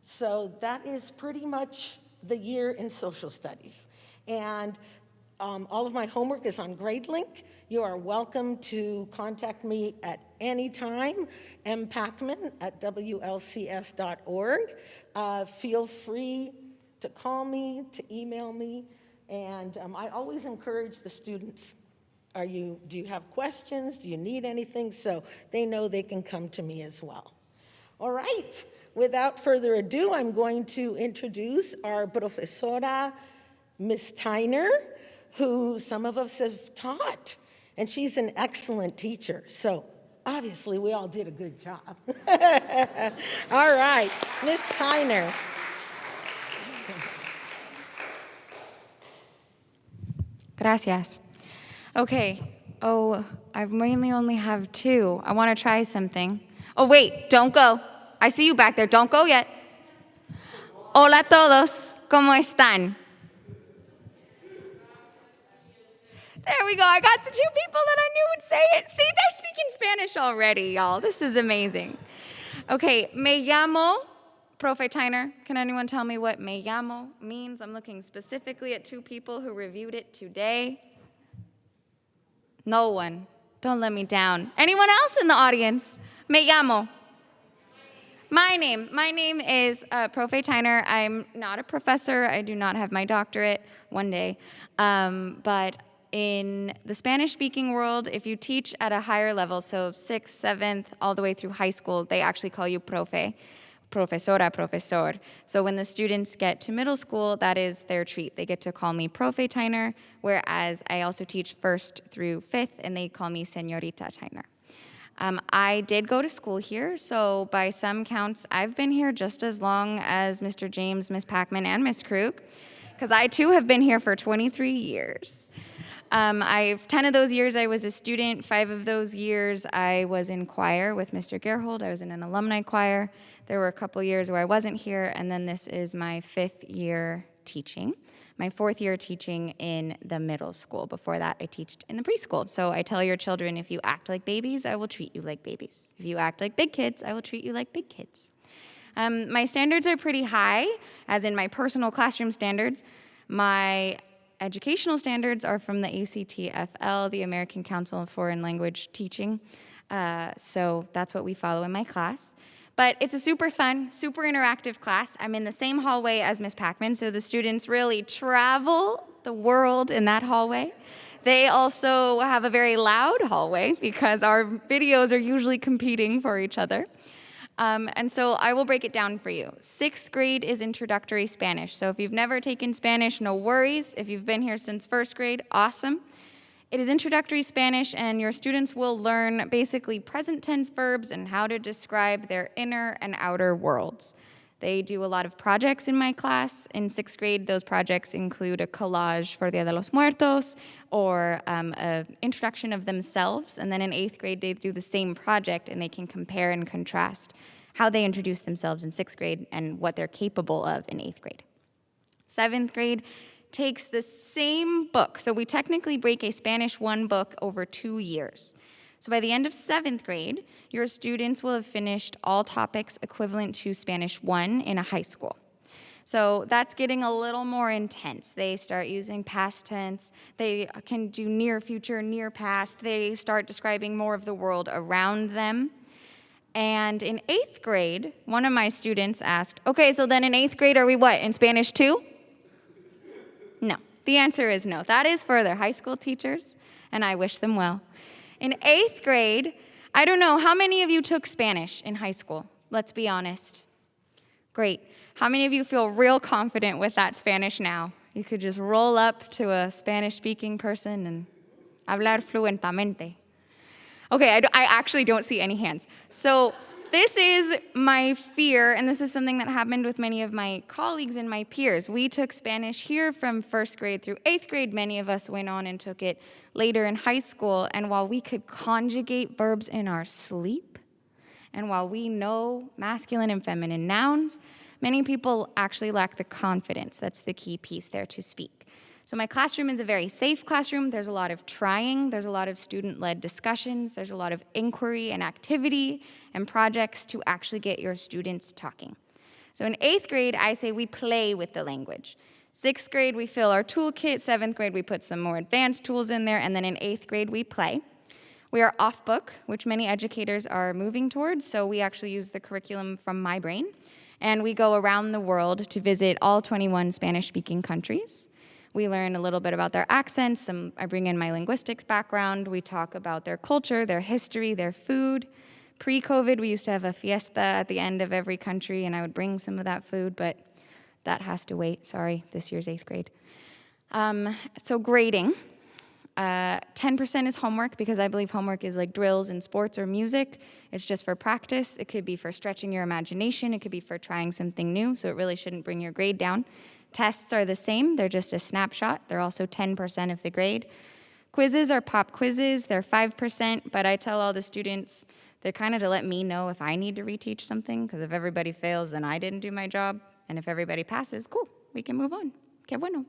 so that is pretty much the year in social studies. And all of my homework is on GradeLink. You are welcome to contact me at any time, mpacman@wlcs.org. Feel free to call me, to email me, and I always encourage the students. Do you have questions? Do you need anything? So they know they can come to me as well. All right, without further ado, I'm going to introduce our profesora, Ms. Tyner, who some of us have taught, and she's an excellent teacher. So obviously, we all did a good job. All right, Ms. Tyner. Gracias. Okay. I mainly only have 2. I want to try something. Oh, wait, don't go. I see you back there. Don't go yet. Hola todos, ¿cómo están? There we go. I got the 2 people that I knew would say it. See, they're speaking Spanish already, y'all. This is amazing. Okay, me llamo, Profe Tyner. Can anyone tell me what me llamo means? I'm looking specifically at 2 people who reviewed it today. No one. Don't let me down. Anyone else in the audience? Me llamo. My name is Profe Tyner. I'm not a professor. I do not have my doctorate one day. But in the Spanish-speaking world, if you teach at a higher level, so 6th, 7th, all the way through high school, they actually call you profe, profesora, profesor. So when the students get to middle school, that is their treat. They get to call me Profe Tyner, whereas I also teach 1st through 5th, and they call me Señorita Tyner. I did go to school here, so by some counts, I've been here just as long as Mr. James, Miss Packman, and Miss Krug, because I too have been here for 23 years. 10 of those years I was a student, 5 of those years I was in choir with Mr. Gerhold. I was in an alumni choir. There were a couple years where I wasn't here, and then this is my 5th year teaching. My 4th year teaching in the middle school. Before that, I taught in the preschool. So I tell your children, if you act like babies, I will treat you like babies. If you act like big kids, I will treat you like big kids. My standards are pretty high, as in my personal classroom standards. My educational standards are from the ACTFL, the American Council of Foreign Language Teaching. So that's what we follow in my class. But it's a super fun, super interactive class. I'm in the same hallway as Miss Packman, so the students really travel the world in that hallway. They also have a very loud hallway because our videos are usually competing for each other. And so I will break it down for you. 6th grade is introductory Spanish. So if you've never taken Spanish, no worries. If you've been here since 1st grade, awesome. It is introductory Spanish, and your students will learn basically present tense verbs and how to describe their inner and outer worlds. They do a lot of projects in my class. In 6th grade, those projects include a collage for Dia de los Muertos or an introduction of themselves. And then in 8th grade, they do the same project, and they can compare and contrast how they introduce themselves in 6th grade and what they're capable of in 8th grade. 7th grade takes the same book. So we technically break a Spanish 1 book over 2 years. So by the end of 7th grade, your students will have finished all topics equivalent to Spanish 1 in a high school. So that's getting a little more intense. They start using past tense. They can do near future, near past. They start describing more of the world around them. And in 8th grade, one of my students asked, okay, so then in 8th grade, are we what, in Spanish 2? No, the answer is no. That is for their high school teachers, and I wish them well. In 8th grade, I don't know, how many of you took Spanish in high school? Let's be honest. Great. How many of you feel real confident with that Spanish now? You could just roll up to a Spanish-speaking person and hablar fluentamente. Okay, I actually don't see any hands. So this is my fear, and this is something that happened with many of my colleagues and my peers. We took Spanish here from 1st grade through 8th grade. Many of us went on and took it later in high school. And while we could conjugate verbs in our sleep, and while we know masculine and feminine nouns, many people actually lack the confidence. That's the key piece there to speak. So my classroom is a very safe classroom. There's a lot of trying. There's a lot of student-led discussions. There's a lot of inquiry and activity and projects to actually get your students talking. So in 8th grade, I say we play with the language. 6th grade, we fill our toolkit. 7th grade, we put some more advanced tools in there. And then in 8th grade, we play. We are off book, which many educators are moving towards. So we actually use the curriculum from my brain. And we go around the world to visit all 21 Spanish-speaking countries. We learn a little bit about their accents. I bring in my linguistics background. We talk about their culture, their history, their food. Pre-COVID, we used to have a fiesta at the end of every country, and I would bring some of that food, but that has to wait. Sorry, this year's 8th grade. So grading. 10% is homework, because I believe homework is like drills in sports or music. It's just for practice. It could be for stretching your imagination. It could be for trying something new, so it really shouldn't bring your grade down. Tests are the same. They're just a snapshot. They're also 10% of the grade. Quizzes are pop quizzes. They're 5%, but I tell all the students they're kind of to let me know if I need to reteach something, because if everybody fails, then I didn't do my job. And if everybody passes, cool, we can move on. Que bueno.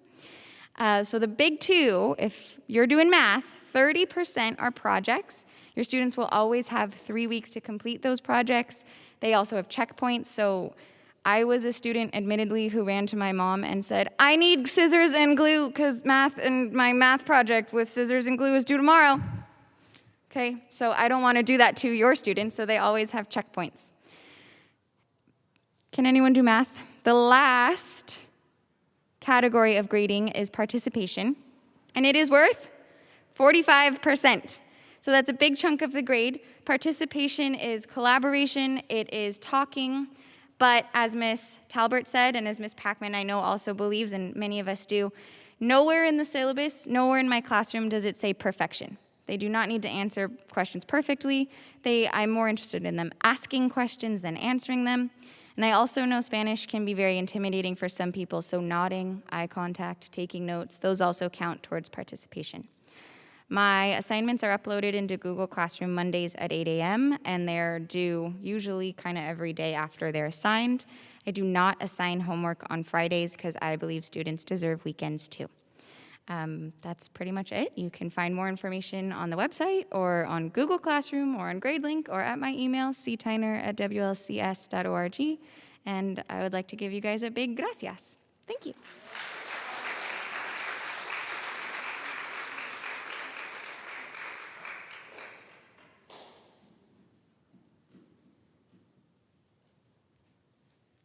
So the big two, if you're doing math, 30% are projects. Your students will always have 3 weeks to complete those projects. They also have checkpoints, so I was a student, admittedly, who ran to my mom and said, I need scissors and glue because math and my math project with scissors and glue is due tomorrow. Okay, so I don't want to do that to your students, so they always have checkpoints. Can anyone do math? The last category of grading is participation, and it is worth 45%. So that's a big chunk of the grade. Participation is collaboration, it is talking, but as Ms. Talbert said, and as Ms. Packman I know also believes, and many of us do, nowhere in the syllabus, nowhere in my classroom does it say perfection. They do not need to answer questions perfectly. I'm more interested in them asking questions than answering them. And I also know Spanish can be very intimidating for some people, so nodding, eye contact, taking notes, those also count towards participation. My assignments are uploaded into Google Classroom Mondays at 8 a.m., and they're due usually kind of every day after they're assigned. I do not assign homework on Fridays because I believe students deserve weekends too. That's pretty much it. You can find more information on the website or on Google Classroom or on GradeLink or at my email, ctyner@wlcs.org. And I would like to give you guys a big gracias. Thank you.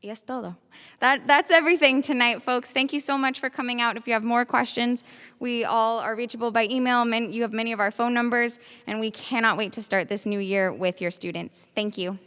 Y es todo. That's everything tonight, folks. Thank you so much for coming out. If you have more questions, we all are reachable by email. You have many of our phone numbers, and we cannot wait to start this new year with your students. Thank you.